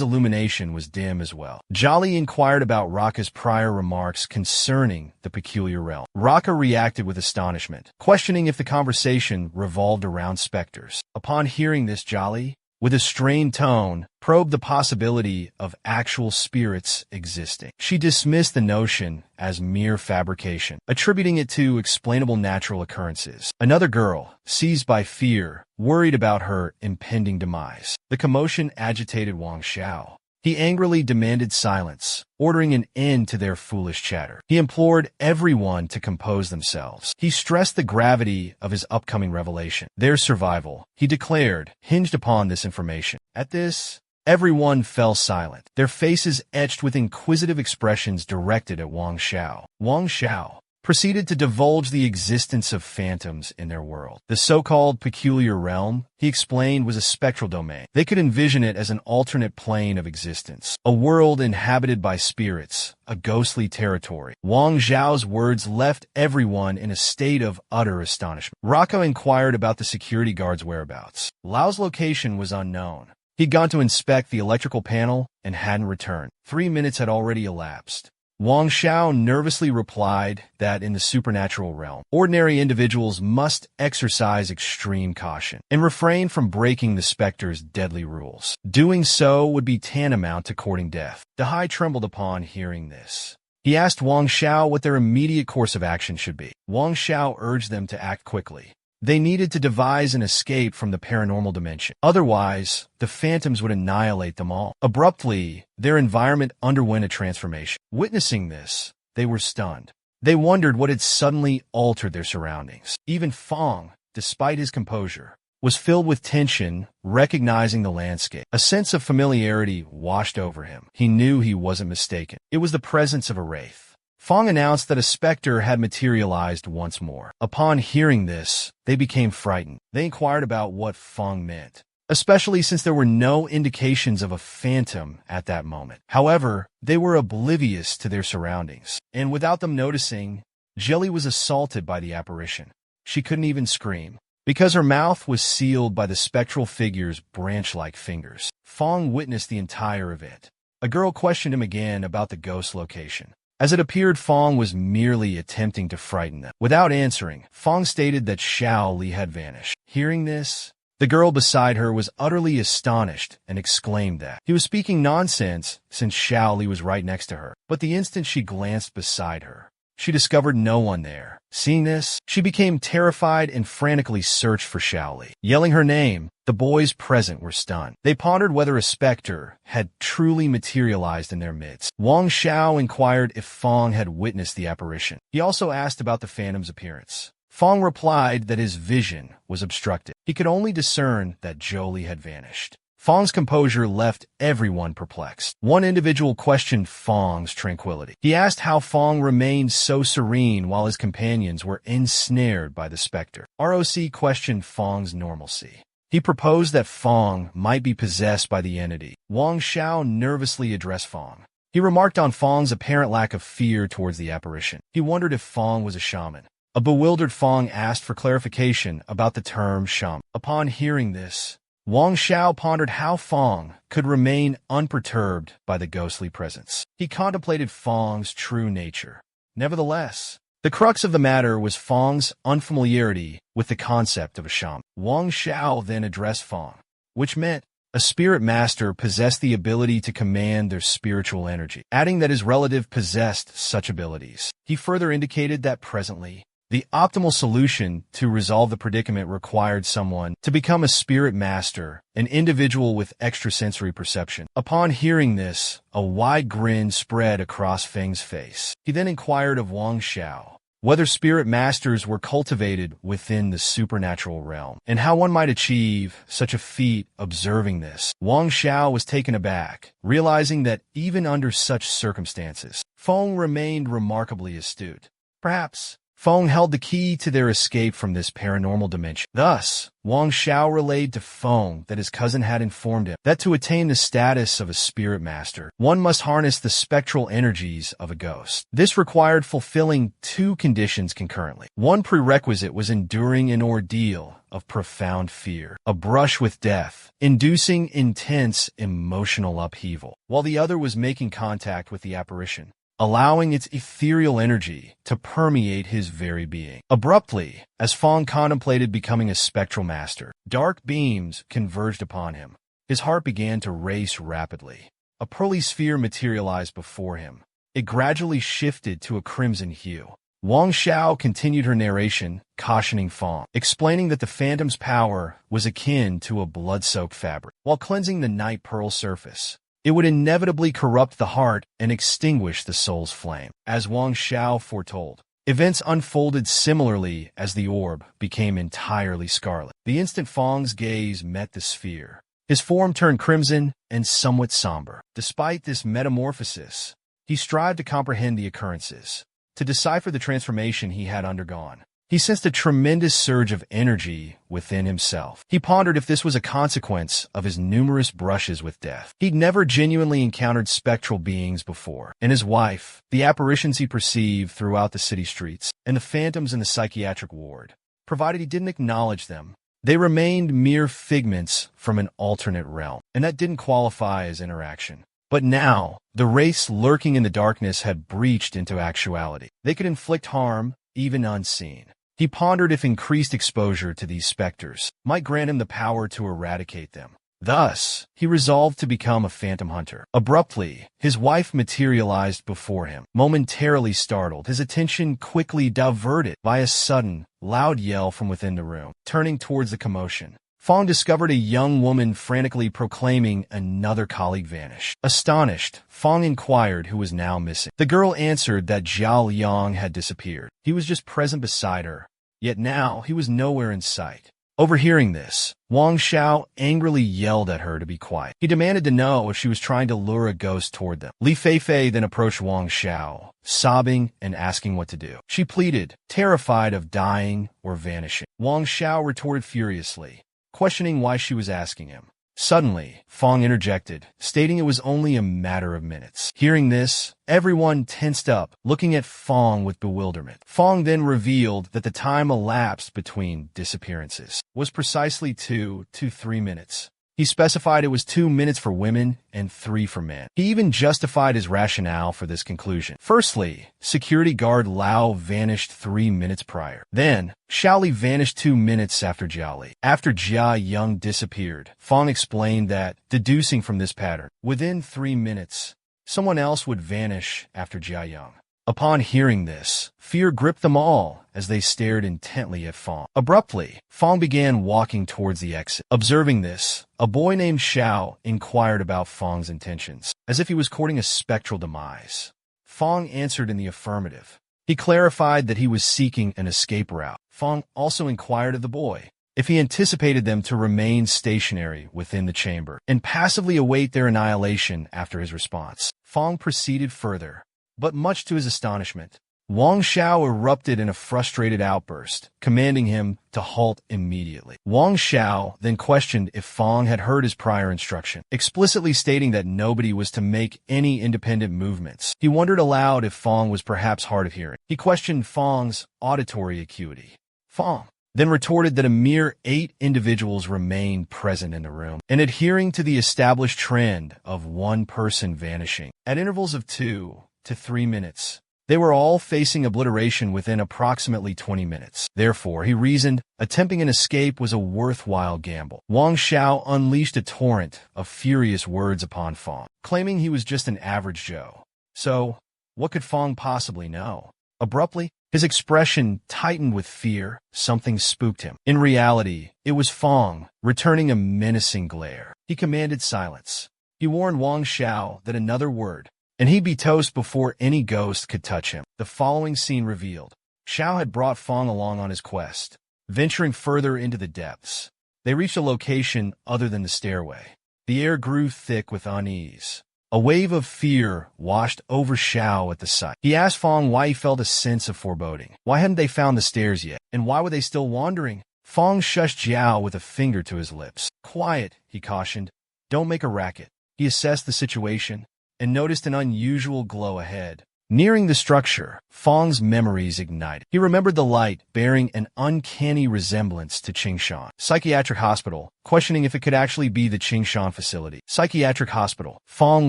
illumination was dim as well. Jolly inquired about Rocco's prior remarks concerning the peculiar realm. Rocco reacted with astonishment, questioning if the conversation revolved around specters. Upon hearing this, Jolly, with a strained tone, probed the possibility of actual spirits existing. She dismissed the notion as mere fabrication, attributing it to explainable natural occurrences. Another girl, seized by fear, worried about her impending demise. The commotion agitated Wang Xiao. He angrily demanded silence, ordering an end to their foolish chatter. He implored everyone to compose themselves. He stressed the gravity of his upcoming revelation. Their survival, he declared, hinged upon this information. At this, everyone fell silent, their faces etched with inquisitive expressions directed at Wang Xiao. Wang Xiao proceeded to divulge the existence of phantoms in their world. The so-called peculiar realm, he explained, was a spectral domain. They could envision it as an alternate plane of existence, a world inhabited by spirits, a ghostly territory. Wang Zhao's words left everyone in a state of utter astonishment. Rocco inquired about the security guard's whereabouts. Lao's location was unknown. He'd gone to inspect the electrical panel and hadn't returned. 3 minutes had already elapsed. Wang Xiao nervously replied that in the supernatural realm, ordinary individuals must exercise extreme caution and refrain from breaking the specter's deadly rules. Doing so would be tantamount to courting death. Dahai trembled upon hearing this. He asked Wang Xiao what their immediate course of action should be. Wang Xiao urged them to act quickly. They needed to devise an escape from the paranormal dimension. Otherwise, the phantoms would annihilate them all. Abruptly, their environment underwent a transformation. Witnessing this, they were stunned. They wondered what had suddenly altered their surroundings. Even Fong, despite his composure, was filled with tension, recognizing the landscape. A sense of familiarity washed over him. He knew he wasn't mistaken. It was the presence of a wraith. Fong announced that a specter had materialized once more. Upon hearing this, they became frightened. They inquired about what Fong meant, especially since there were no indications of a phantom at that moment. However, they were oblivious to their surroundings, and without them noticing, Jelly was assaulted by the apparition. She couldn't even scream, because her mouth was sealed by the spectral figure's branch-like fingers. Fong witnessed the entire event. A girl questioned him again about the ghost location. As it appeared, Fong was merely attempting to frighten them. Without answering, Fong stated that Xiao Li had vanished. Hearing this, the girl beside her was utterly astonished and exclaimed that he was speaking nonsense since Xiao Li was right next to her. But the instant she glanced beside her, she discovered no one there. Seeing this, she became terrified and frantically searched for Xiao Li. Yelling her name, the boys present were stunned. They pondered whether a specter had truly materialized in their midst. Wang Xiao inquired if Fong had witnessed the apparition. He also asked about the phantom's appearance. Fong replied that his vision was obstructed. He could only discern that Jolie had vanished. Fong's composure left everyone perplexed. One individual questioned Fong's tranquility. He asked how Fong remained so serene while his companions were ensnared by the specter. ROC questioned Fong's normalcy. He proposed that Fong might be possessed by the entity. Wang Xiao nervously addressed Fong. He remarked on Fong's apparent lack of fear towards the apparition. He wondered if Fong was a shaman. A bewildered Fong asked for clarification about the term shaman. Upon hearing this, Wang Xiao pondered how Fong could remain unperturbed by the ghostly presence. He contemplated Fong's true nature. Nevertheless, the crux of the matter was Fong's unfamiliarity with the concept of a shaman. Wang Xiao then addressed Fong, which meant a spirit master possessed the ability to command their spiritual energy, adding that his relative possessed such abilities. He further indicated that presently, The optimal solution to resolve the predicament required someone to become a spirit master, an individual with extrasensory perception. Upon hearing this, a wide grin spread across Feng's face. He then inquired of Wang Xiao whether spirit masters were cultivated within the supernatural realm, and how one might achieve such a feat. Observing this, Wang Xiao was taken aback, realizing that even under such circumstances, Feng remained remarkably astute. Perhaps Feng held the key to their escape from this paranormal dimension. Thus, Wang Xiao relayed to Feng that his cousin had informed him that to attain the status of a spirit master, one must harness the spectral energies of a ghost. This required fulfilling two conditions concurrently. One prerequisite was enduring an ordeal of profound fear, a brush with death, inducing intense emotional upheaval, while the other was making contact with the apparition, allowing its ethereal energy to permeate his very being. Abruptly, as Feng contemplated becoming a spectral master, dark beams converged upon him. His heart began to race rapidly. A pearly sphere materialized before him. It gradually shifted to a crimson hue. Wang Xiao continued her narration, cautioning Feng, explaining that the phantom's power was akin to a blood-soaked fabric. While cleansing the night pearl surface, it would inevitably corrupt the heart and extinguish the soul's flame. As Wang Xiao foretold, events unfolded similarly as the orb became entirely scarlet. The instant Feng's gaze met the sphere, his form turned crimson and somewhat somber. Despite this metamorphosis, he strived to comprehend the occurrences, to decipher the transformation he had undergone. He sensed a tremendous surge of energy within himself. He pondered if this was a consequence of his numerous brushes with death. He'd never genuinely encountered spectral beings before, and his wife, the apparitions he perceived throughout the city streets, and the phantoms in the psychiatric ward, provided he didn't acknowledge them, they remained mere figments from an alternate realm, and that didn't qualify as interaction. But now, the wraiths lurking in the darkness had breached into actuality. They could inflict harm, even unseen. He pondered if increased exposure to these specters might grant him the power to eradicate them. Thus, he resolved to become a phantom hunter. Abruptly, his wife materialized before him. Momentarily startled, his attention quickly diverted by a sudden, loud yell from within the room. Turning towards the commotion, Feng discovered a young woman frantically proclaiming another colleague vanished. Astonished, Feng inquired who was now missing. The girl answered that Zhao Liang had disappeared. He was just present beside her, yet now he was nowhere in sight. Overhearing this, Wang Xiao angrily yelled at her to be quiet. He demanded to know if she was trying to lure a ghost toward them. Li Feifei then approached Wang Xiao, sobbing and asking what to do. She pleaded, terrified of dying or vanishing. Wang Xiao retorted furiously, questioning why she was asking him. Suddenly, Feng interjected, stating it was only a matter of minutes. Hearing this, everyone tensed up, looking at Feng with bewilderment. Feng then revealed that the time elapsed between disappearances was precisely 2 to 3 minutes. He specified it was 2 minutes for women and 3 for men. He even justified his rationale for this conclusion. Firstly, security guard Lao vanished 3 minutes prior. Then, Xiaoli vanished 2 minutes after Jiali. After Jia Yang disappeared, Feng explained that, deducing from this pattern, within 3 minutes, someone else would vanish after Jia Yang. Upon hearing this, fear gripped them all as they stared intently at Feng. Abruptly, Feng began walking towards the exit. Observing this, a boy named Xiao inquired about Feng's intentions, as if he was courting a spectral demise. Feng answered in the affirmative. He clarified that he was seeking an escape route. Feng also inquired of the boy if he anticipated them to remain stationary within the chamber and passively await their annihilation after his response. Feng proceeded further. But much to his astonishment, Wang Xiao erupted in a frustrated outburst, commanding him to halt immediately. Wang Xiao then questioned if Feng had heard his prior instruction, explicitly stating that nobody was to make any independent movements. He wondered aloud if Feng was perhaps hard of hearing. He questioned Feng's auditory acuity. Feng then retorted that a mere 8 individuals remained present in the room, and adhering to the established trend of one person vanishing at intervals of 2 to 3 minutes. They were all facing obliteration within approximately 20 minutes. Therefore, he reasoned, attempting an escape was a worthwhile gamble. Wang Xiao unleashed a torrent of furious words upon Feng, claiming he was just an average Joe. So, what could Feng possibly know? Abruptly, His expression tightened with fear. Something spooked him. In reality, it was Fong, returning a menacing glare. He commanded silence. He warned Wang Xiao that another word, and he'd be toast before any ghost could touch him. The following scene revealed. Xiao had brought Fong along on his quest. Venturing further into the depths, they reached a location other than the stairway. The air grew thick with unease. A wave of fear washed over Xiao at the sight. He asked Fong why he felt a sense of foreboding. Why hadn't they found the stairs yet? And why were they still wandering? Fong shushed Jiao with a finger to his lips. Quiet, he cautioned. Don't make a racket. He assessed the situation and noticed an unusual glow ahead. Nearing the structure, Fong's memories ignited. He remembered the light bearing an uncanny resemblance to Qingshan Psychiatric Hospital, questioning if it could actually be the Qingshan facility. Psychiatric Hospital. Fong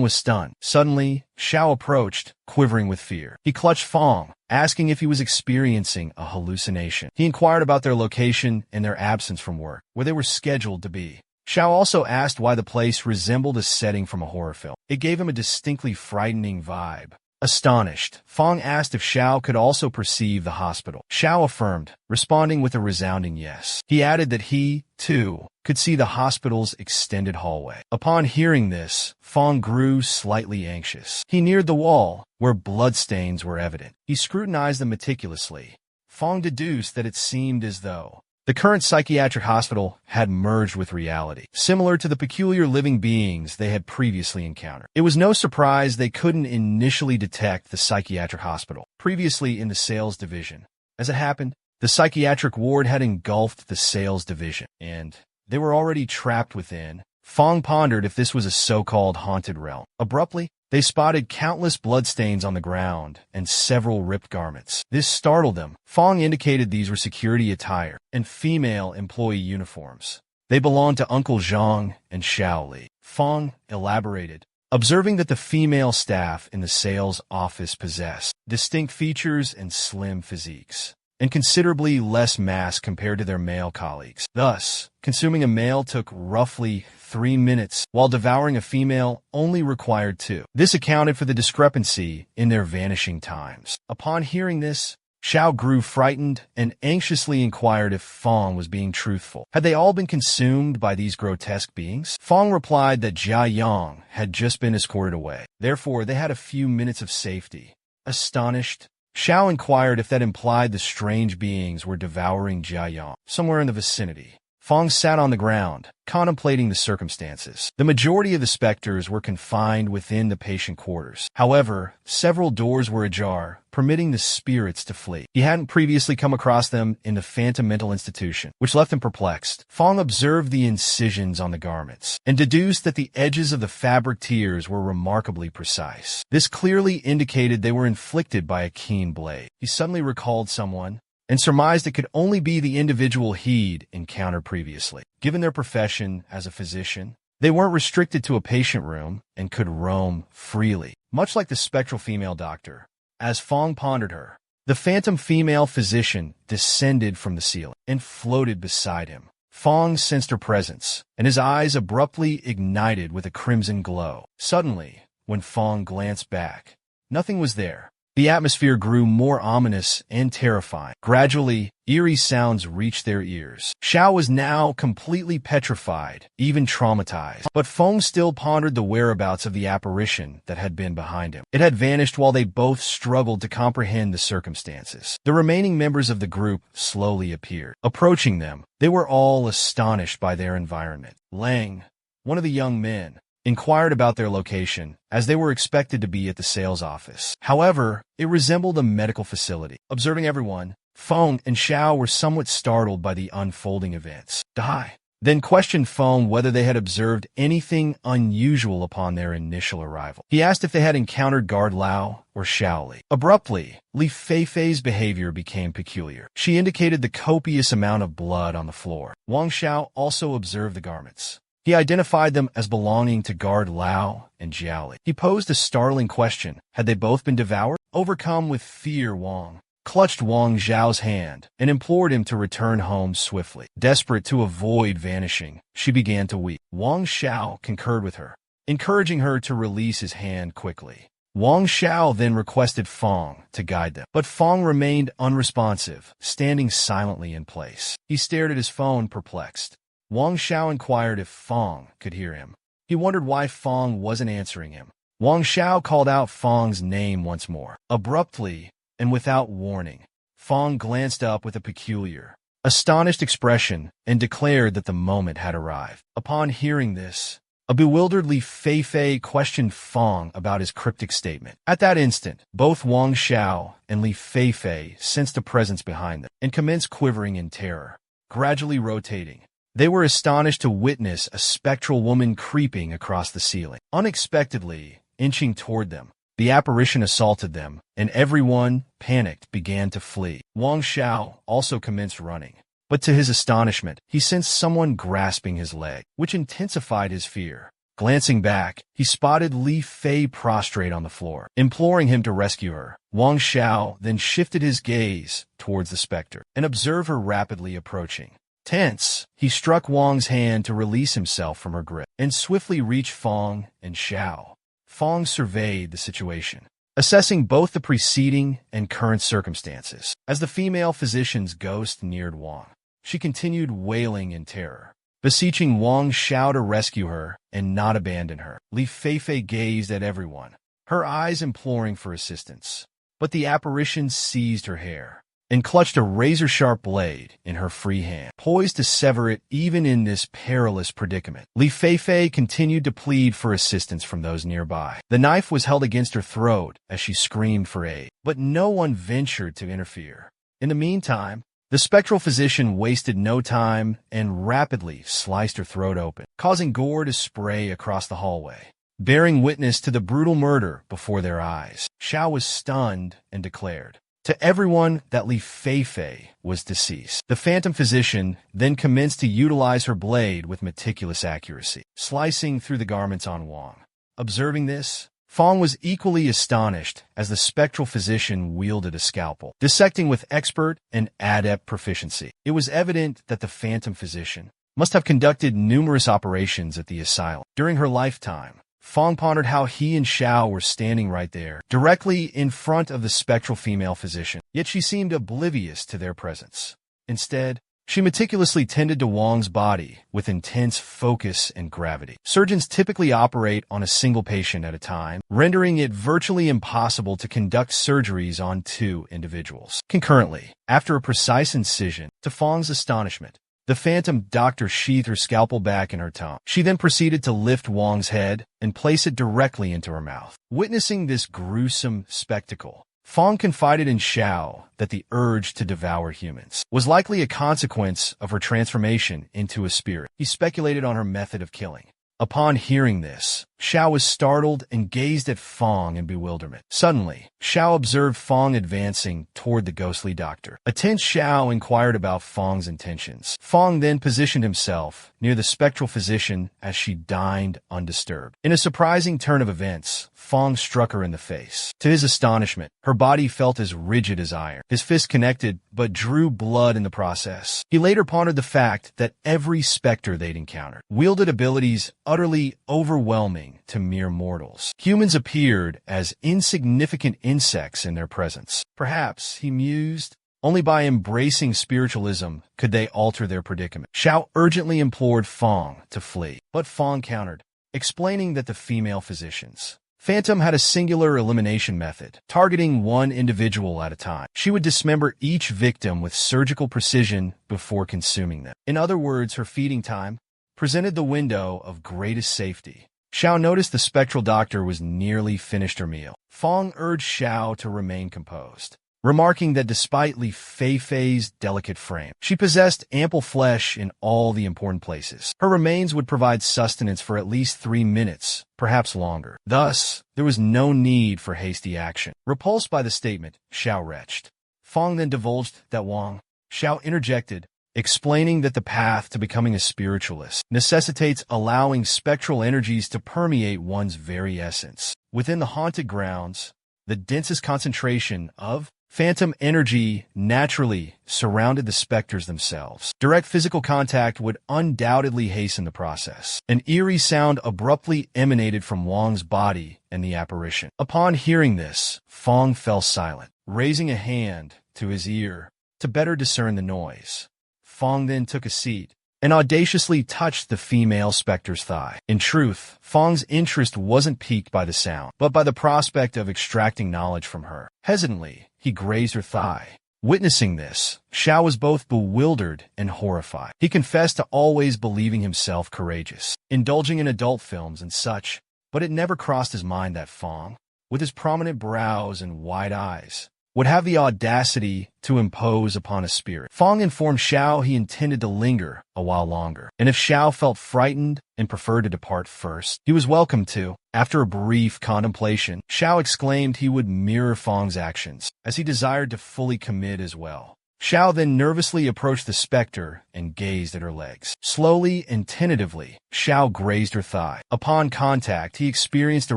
was stunned. Suddenly, Xiao approached, quivering with fear. He clutched Fong, asking if he was experiencing a hallucination. He inquired about their location and their absence from work, where they were scheduled to be. Xiao also asked why the place resembled a setting from a horror film. It gave him a distinctly frightening vibe. Astonished, Fong asked if Xiao could also perceive the hospital. Xiao affirmed, responding with a resounding yes. He added that he, too, could see the hospital's extended hallway. Upon hearing this, Fong grew slightly anxious. He neared the wall, where bloodstains were evident. He scrutinized them meticulously. Fong deduced that it seemed as though the current psychiatric hospital had merged with reality, similar to the peculiar living beings they had previously encountered. It was no surprise they couldn't initially detect the psychiatric hospital, previously in the sales division. As it happened, the psychiatric ward had engulfed the sales division, and they were already trapped within. Fong pondered if this was a so-called haunted realm. Abruptly, they spotted countless bloodstains on the ground and several ripped garments. This startled them. Fong indicated these were security attire and female employee uniforms. They belonged to Uncle Zhang and Xiao Li. Fong elaborated, observing that the female staff in the sales office possessed distinct features and slim physiques, and considerably less mass compared to their male colleagues. Thus, consuming a male took roughly 3 minutes, while devouring a female only required 2. This accounted for the discrepancy in their vanishing times. Upon hearing this, Xiao grew frightened and anxiously inquired if Fong was being truthful. Had they all been consumed by these grotesque beings? Fong replied that Jia Yang had just been escorted away. Therefore, they had a few minutes of safety. Astonished, Xiao inquired if that implied the strange beings were devouring Jia Yang somewhere in the vicinity. Fong sat on the ground, contemplating the circumstances. The majority of the specters were confined within the patient quarters. However, several doors were ajar, permitting the spirits to flee. He hadn't previously come across them in the Phantom Mental Institution, which left him perplexed. Fong observed the incisions on the garments and deduced that the edges of the fabric tiers were remarkably precise. This clearly indicated they were inflicted by a keen blade. He suddenly recalled someone and surmised it could only be the individual he'd encountered previously. Given their profession as a physician, they weren't restricted to a patient room and could roam freely, much like the spectral female doctor. As Fong pondered her, the phantom female physician descended from the ceiling and floated beside him. Fong sensed her presence, and his eyes abruptly ignited with a crimson glow. Suddenly, when Fong glanced back, nothing was there. The atmosphere grew more ominous and terrifying. Gradually, eerie sounds reached their ears. Xiao was now completely petrified, even traumatized. But Fong still pondered the whereabouts of the apparition that had been behind him. It had vanished while they both struggled to comprehend the circumstances. The remaining members of the group slowly appeared. Approaching them, they were all astonished by their environment. Lang, one of the young men, inquired about their location, as they were expected to be at the sales office. However, it resembled a medical facility. Observing everyone, Fong and Xiao were somewhat startled by the unfolding events. Dai then questioned Fong whether they had observed anything unusual upon their initial arrival. He asked if they had encountered Guard Lao or Xiao Li. Abruptly, Li Feifei's behavior became peculiar. She indicated the copious amount of blood on the floor. Wang Xiao also observed the garments. He identified them as belonging to Guard Lao and Jiao Li. He posed a startling question. Had they both been devoured? Overcome with fear, Wang clutched Wang Zhao's hand and implored him to return home swiftly. Desperate to avoid vanishing, she began to weep. Wang Xiao concurred with her, encouraging her to release his hand quickly. Wang Xiao then requested Fong to guide them, but Fong remained unresponsive, standing silently in place. He stared at his phone, perplexed. Wang Xiao inquired if Fong could hear him. He wondered why Fong wasn't answering him. Wang Xiao called out Fong's name once more. Abruptly, and without warning, Fong glanced up with a peculiar, astonished expression and declared that the moment had arrived. Upon hearing this, a bewildered Li Feifei questioned Fong about his cryptic statement. At that instant, both Wang Xiao and Li Feifei sensed a presence behind them and commenced quivering in terror. Gradually rotating, they were astonished to witness a spectral woman creeping across the ceiling. Unexpectedly, inching toward them, the apparition assaulted them, and everyone, panicked, began to flee. Wang Xiao also commenced running. But to his astonishment, he sensed someone grasping his leg, which intensified his fear. Glancing back, he spotted Li Fei prostrate on the floor, imploring him to rescue her. Wang Xiao then shifted his gaze towards the specter and observed her rapidly approaching. Tense, he struck Wang's hand to release himself from her grip and swiftly reached Fong and Xiao. Fong surveyed the situation, assessing both the preceding and current circumstances. As the female physician's ghost neared Wang, she continued wailing in terror, beseeching Wang Xiao to rescue her and not abandon her. Li Feifei gazed at everyone, her eyes imploring for assistance. But the apparition seized her hair and clutched a razor-sharp blade in her free hand, poised to sever it even in this perilous predicament. Li Feifei continued to plead for assistance from those nearby. The knife was held against her throat as she screamed for aid, but no one ventured to interfere. In the meantime, the spectral physician wasted no time and rapidly sliced her throat open, causing gore to spray across the hallway, bearing witness to the brutal murder before their eyes. Xiao was stunned and declared to everyone that Li Feifei was deceased. The phantom physician then commenced to utilize her blade with meticulous accuracy, slicing through the garments on Wang. Observing this, Fong was equally astonished as the spectral physician wielded a scalpel, dissecting with expert and adept proficiency. It was evident that the phantom physician must have conducted numerous operations at the asylum during her lifetime. Fong pondered how he and Xiao were standing right there, directly in front of the spectral female physician, yet she seemed oblivious to their presence. Instead, she meticulously tended to Wang's body with intense focus and gravity. Surgeons typically operate on a single patient at a time, rendering it virtually impossible to conduct surgeries on two individuals concurrently. After a precise incision, to Fong's astonishment, the phantom doctor sheathed her scalpel back in her tongue. She then proceeded to lift Wang's head and place it directly into her mouth. Witnessing this gruesome spectacle, Fong confided in Xiao that the urge to devour humans was likely a consequence of her transformation into a spirit. He speculated on her method of killing. Upon hearing this, Xiao was startled and gazed at Fong in bewilderment. Suddenly, Xiao observed Fong advancing toward the ghostly doctor. A tense Xiao inquired about Fong's intentions. Fong then positioned himself near the spectral physician as she dined undisturbed. In a surprising turn of events, Fong struck her in the face. To his astonishment, her body felt as rigid as iron. His fist connected, but drew blood in the process. He later pondered the fact that every specter they'd encountered wielded abilities utterly overwhelming to mere mortals. Humans appeared as insignificant insects in their presence. Perhaps, he mused, only by embracing spiritualism could they alter their predicament. Xiao urgently implored Fong to flee, but Fong countered, explaining that the female physicians Phantom had a singular elimination method, targeting one individual at a time. She would dismember each victim with surgical precision before consuming them. In other words, her feeding time presented the window of greatest safety. Xiao noticed the spectral doctor was nearly finished her meal. Fong urged Xiao to remain composed, remarking that despite Li Feifei's delicate frame, she possessed ample flesh in all the important places. Her remains would provide sustenance for at least 3 minutes, perhaps longer. Thus, there was no need for hasty action. Repulsed by the statement, Xiao retched. Fong then divulged that Wang. Xiao interjected, explaining that the path to becoming a spiritualist necessitates allowing spectral energies to permeate one's very essence. Within the haunted grounds, the densest concentration of Phantom energy naturally surrounded the specters themselves. Direct physical contact would undoubtedly hasten the process. An eerie sound abruptly emanated from Wang's body and the apparition. Upon hearing this, Fong fell silent, raising a hand to his ear to better discern the noise. Fong then took a seat and audaciously touched the female specter's thigh. In truth, Fong's interest wasn't piqued by the sound, but by the prospect of extracting knowledge from her. Hesitantly, he grazed her thigh. Witnessing this, Xiao was both bewildered and horrified. He confessed to always believing himself courageous, indulging in adult films and such, but it never crossed his mind that Fong, with his prominent brows and wide eyes, would have the audacity to impose upon a spirit. Fong informed Xiao he intended to linger a while longer, and if Xiao felt frightened and preferred to depart first, he was welcome to. After a brief contemplation, Xiao exclaimed he would mirror Fong's actions, as he desired to fully commit as well. Xiao then nervously approached the specter and gazed at her legs. Slowly and tentatively, Xiao grazed her thigh. Upon contact, he experienced a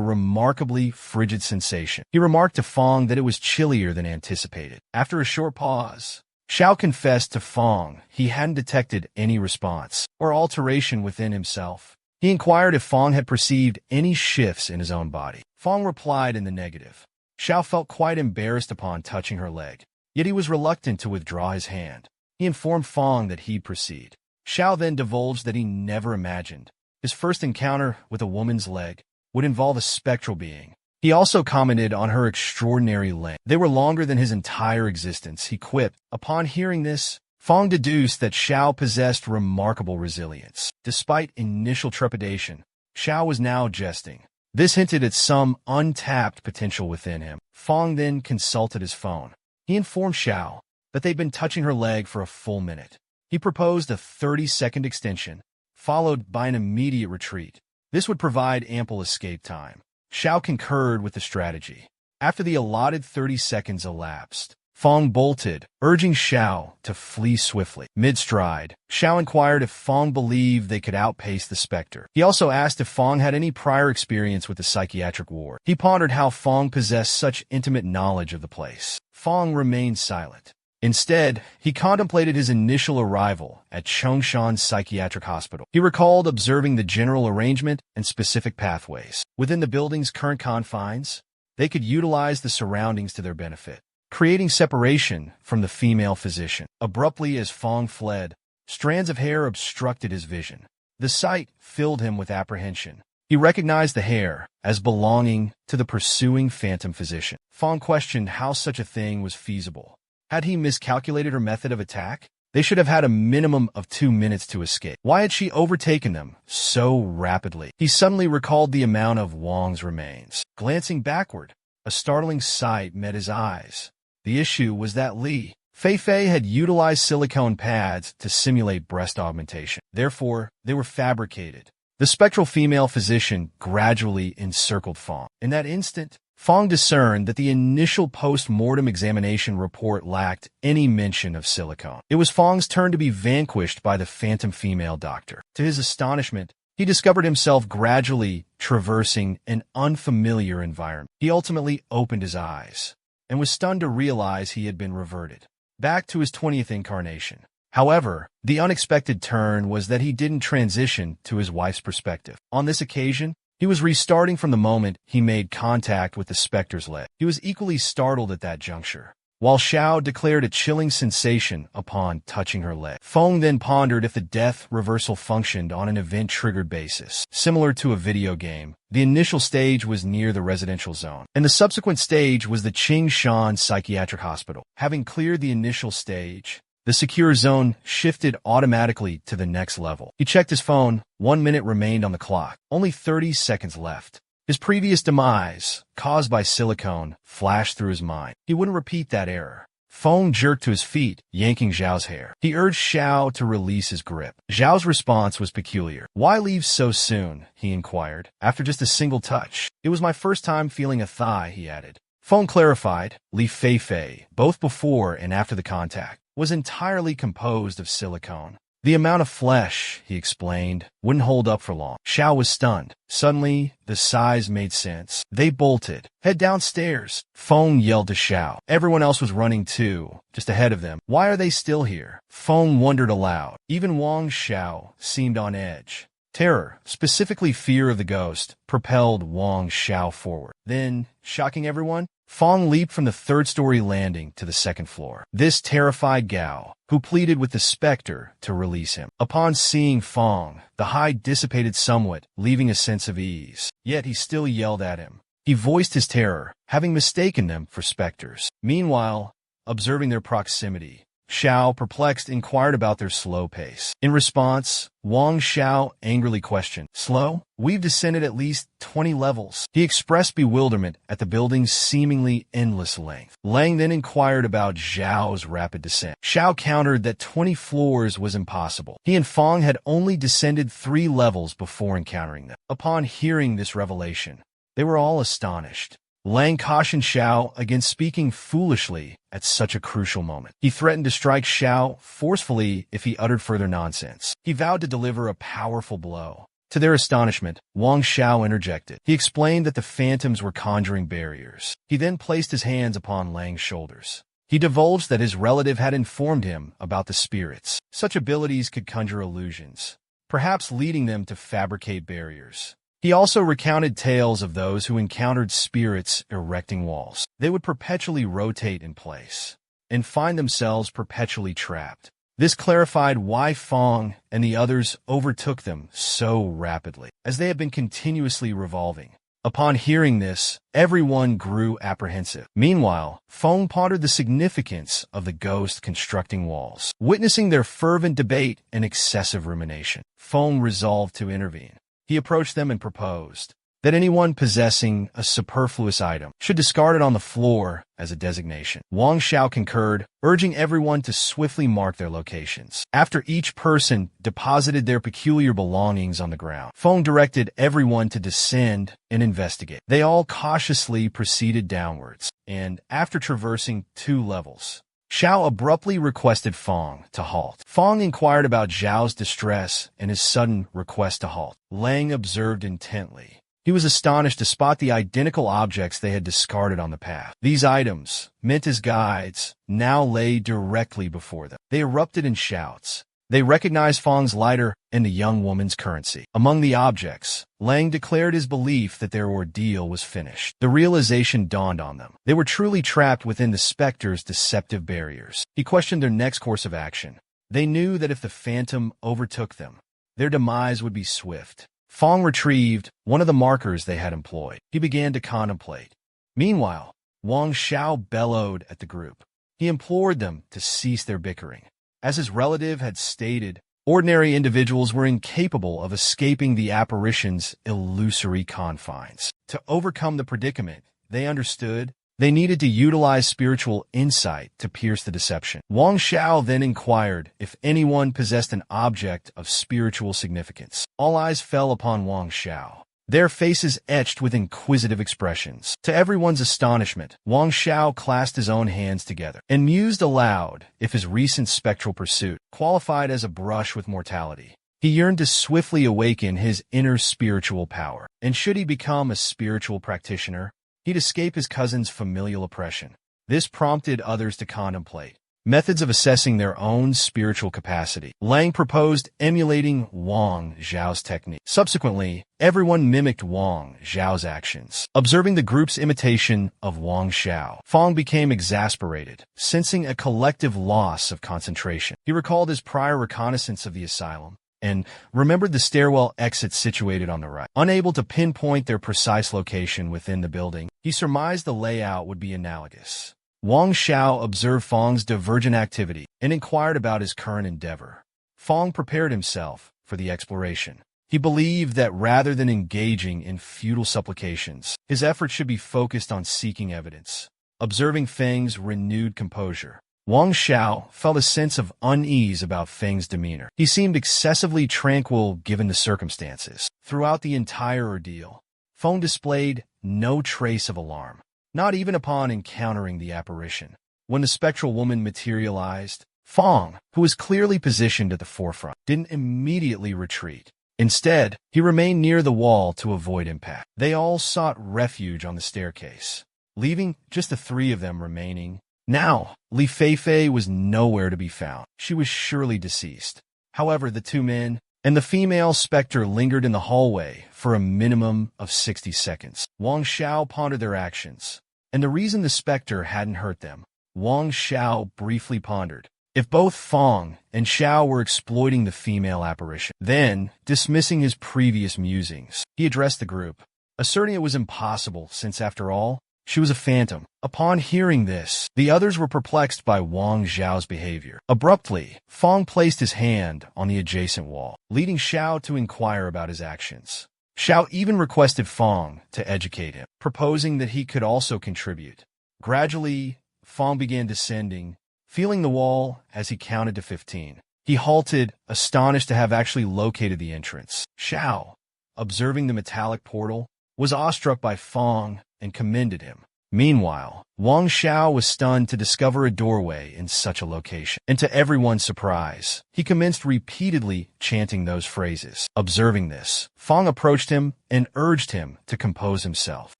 remarkably frigid sensation. He remarked to Fong that it was chillier than anticipated. After a short pause, Xiao confessed to Fong he hadn't detected any response or alteration within himself. He inquired if Fong had perceived any shifts in his own body. Fong replied in the negative. Xiao felt quite embarrassed upon touching her leg, yet he was reluctant to withdraw his hand. He informed Fong that he'd proceed. Xiao then divulged that he never imagined his first encounter with a woman's leg would involve a spectral being. He also commented on her extraordinary length. They were longer than his entire existence, he quipped. Upon hearing this, Fong deduced that Xiao possessed remarkable resilience. Despite initial trepidation, Xiao was now jesting. This hinted at some untapped potential within him. Fong then consulted his phone. He informed Xiao that they'd been touching her leg for a full minute. He proposed a 30-second extension, followed by an immediate retreat. This would provide ample escape time. Xiao concurred with the strategy. After the allotted 30 seconds elapsed, Fong bolted, urging Xiao to flee swiftly. Mid-stride, Xiao inquired if Fong believed they could outpace the specter. He also asked if Fong had any prior experience with the psychiatric ward. He pondered how Fong possessed such intimate knowledge of the place. Fong remained silent. Instead, he contemplated his initial arrival at Chongshan Psychiatric Hospital. He recalled observing the general arrangement and specific pathways. Within the building's current confines, they could utilize the surroundings to their benefit, creating separation from the female physician. Abruptly, as Fong fled, strands of hair obstructed his vision. The sight filled him with apprehension. He recognized the hair as belonging to the pursuing phantom physician. Fong questioned how such a thing was feasible. Had he miscalculated her method of attack? They should have had a minimum of 2 minutes to escape. Why had she overtaken them so rapidly? He suddenly recalled the amount of Wang's remains. Glancing backward, a startling sight met his eyes. The issue was that Li Fei had utilized silicone pads to simulate breast augmentation. Therefore, they were fabricated. The spectral female physician gradually encircled Fong. In that instant, Fong discerned that the initial post-mortem examination report lacked any mention of silicone. It was Fong's turn to be vanquished by the phantom female doctor. To his astonishment, he discovered himself gradually traversing an unfamiliar environment. He ultimately opened his eyes and was stunned to realize he had been reverted back to his 20th incarnation. However, the unexpected turn was that he didn't transition to his wife's perspective. On this occasion, he was restarting from the moment he made contact with the specter's leg. He was equally startled at that juncture, while Xiao declared a chilling sensation upon touching her leg. Fong then pondered if the death reversal functioned on an event-triggered basis. Similar to a video game, the initial stage was near the residential zone, and the subsequent stage was the Chongshan Psychiatric Hospital. Having cleared the initial stage, the secure zone shifted automatically to the next level. He checked his phone. 1 minute remained on the clock. Only 30 seconds left. His previous demise, caused by silicone, flashed through his mind. He wouldn't repeat that error. Fong jerked to his feet, yanking Zhao's hair. He urged Xiao to release his grip. Zhao's response was peculiar. "Why leave so soon?" he inquired. "After just a single touch." "It was my first time feeling a thigh," he added. Fong clarified. Li Fei, both before and after the contact, was entirely composed of silicone. The amount of flesh, he explained, wouldn't hold up for long. Xiao was stunned. Suddenly, the size made sense. They bolted. Head downstairs. Feng yelled to Xiao. Everyone else was running too, just ahead of them. Why are they still here? Feng wondered aloud. Even Wang Xiao seemed on edge. Terror, specifically fear of the ghost, propelled Wang Xiao forward. Then, shocking everyone, Feng leaped from the third-story landing to the second floor. This terrified Gao, who pleaded with the specter to release him. Upon seeing Feng, the hide dissipated somewhat, leaving a sense of ease. Yet he still yelled at him. He voiced his terror, having mistaken them for specters. Meanwhile, observing their proximity, Xiao, perplexed, inquired about their slow pace. In response, Wang Xiao angrily questioned, "Slow? We've descended at least 20 levels." He expressed bewilderment at the building's seemingly endless length. Lang then inquired about Zhao's rapid descent. Xiao countered that 20 floors was impossible. He and Feng had only descended 3 levels before encountering them. Upon hearing this revelation, they were all astonished. Lang cautioned Xiao against speaking foolishly at such a crucial moment. He threatened to strike Xiao forcefully if he uttered further nonsense. He vowed to deliver a powerful blow. To their astonishment, Wang Xiao interjected. He explained that the phantoms were conjuring barriers. He then placed his hands upon Lang's shoulders. He divulged that his relative had informed him about the spirits. Such abilities could conjure illusions, perhaps leading them to fabricate barriers. He also recounted tales of those who encountered spirits erecting walls. They would perpetually rotate in place and find themselves perpetually trapped. This clarified why Feng and the others overtook them so rapidly, as they had been continuously revolving. Upon hearing this, everyone grew apprehensive. Meanwhile, Feng pondered the significance of the ghost constructing walls. Witnessing their fervent debate and excessive rumination, Feng resolved to intervene. He approached them and proposed that anyone possessing a superfluous item should discard it on the floor as a designation. Wang Xiao concurred, urging everyone to swiftly mark their locations. After each person deposited their peculiar belongings on the ground, Feng directed everyone to descend and investigate. They all cautiously proceeded downwards, and after traversing 2 levels, Xiao abruptly requested Feng to halt. Feng inquired about Zhao's distress and his sudden request to halt. Lang observed intently. He was astonished to spot the identical objects they had discarded on the path. These items, meant as guides, now lay directly before them. They erupted in shouts. They recognized Feng's lighter and the young woman's currency. Among the objects, Lang declared his belief that their ordeal was finished. The realization dawned on them. They were truly trapped within the specter's deceptive barriers. He questioned their next course of action. They knew that if the phantom overtook them, their demise would be swift. Feng retrieved one of the markers they had employed. He began to contemplate. Meanwhile, Wang Xiao bellowed at the group. He implored them to cease their bickering. As his relative had stated, ordinary individuals were incapable of escaping the apparition's illusory confines. To overcome the predicament, they understood they needed to utilize spiritual insight to pierce the deception. Wang Xiao then inquired if anyone possessed an object of spiritual significance. All eyes fell upon Wang Xiao, their faces etched with inquisitive expressions. To everyone's astonishment, Wang Xiao clasped his own hands together and mused aloud if his recent spectral pursuit qualified as a brush with mortality. He yearned to swiftly awaken his inner spiritual power, and should he become a spiritual practitioner, he'd escape his cousin's familial oppression. This prompted others to contemplate methods of assessing their own spiritual capacity. Lang proposed emulating Wang Zhao's technique. Subsequently, everyone mimicked Wang Zhao's actions. Observing the group's imitation of Wang Xiao, Feng became exasperated, sensing a collective loss of concentration. He recalled his prior reconnaissance of the asylum and remembered the stairwell exit situated on the right. Unable to pinpoint their precise location within the building, he surmised the layout would be analogous. Wang Xiao observed Feng's divergent activity and inquired about his current endeavor. Feng prepared himself for the exploration. He believed that rather than engaging in futile supplications, his efforts should be focused on seeking evidence. Observing Feng's renewed composure, Wang Xiao felt a sense of unease about Feng's demeanor. He seemed excessively tranquil given the circumstances. Throughout the entire ordeal, Feng displayed no trace of alarm, not even upon encountering the apparition. When the spectral woman materialized, Fong, who was clearly positioned at the forefront, didn't immediately retreat. Instead, he remained near the wall to avoid impact. They all sought refuge on the staircase, leaving just the three of them remaining. Now, Li Feifei was nowhere to be found. She was surely deceased. However, the two men and the female specter lingered in the hallway for a minimum of 60 seconds. Wang Xiao pondered their actions, and the reason the specter hadn't hurt them. Wang Xiao briefly pondered if both Fong and Xiao were exploiting the female apparition. Then, dismissing his previous musings, he addressed the group, asserting it was impossible since, after all, she was a phantom. Upon hearing this, the others were perplexed by Wang Xiao's behavior. Abruptly, Fong placed his hand on the adjacent wall, leading Xiao to inquire about his actions. Xiao even requested Fong to educate him, proposing that he could also contribute. Gradually, Fong began descending, feeling the wall as he counted to 15. He halted, astonished to have actually located the entrance. Xiao, observing the metallic portal, was awestruck by Fong and commended him. Meanwhile, Wang Xiao was stunned to discover a doorway in such a location, and to everyone's surprise, he commenced repeatedly chanting those phrases. Observing this, Fong approached him and urged him to compose himself,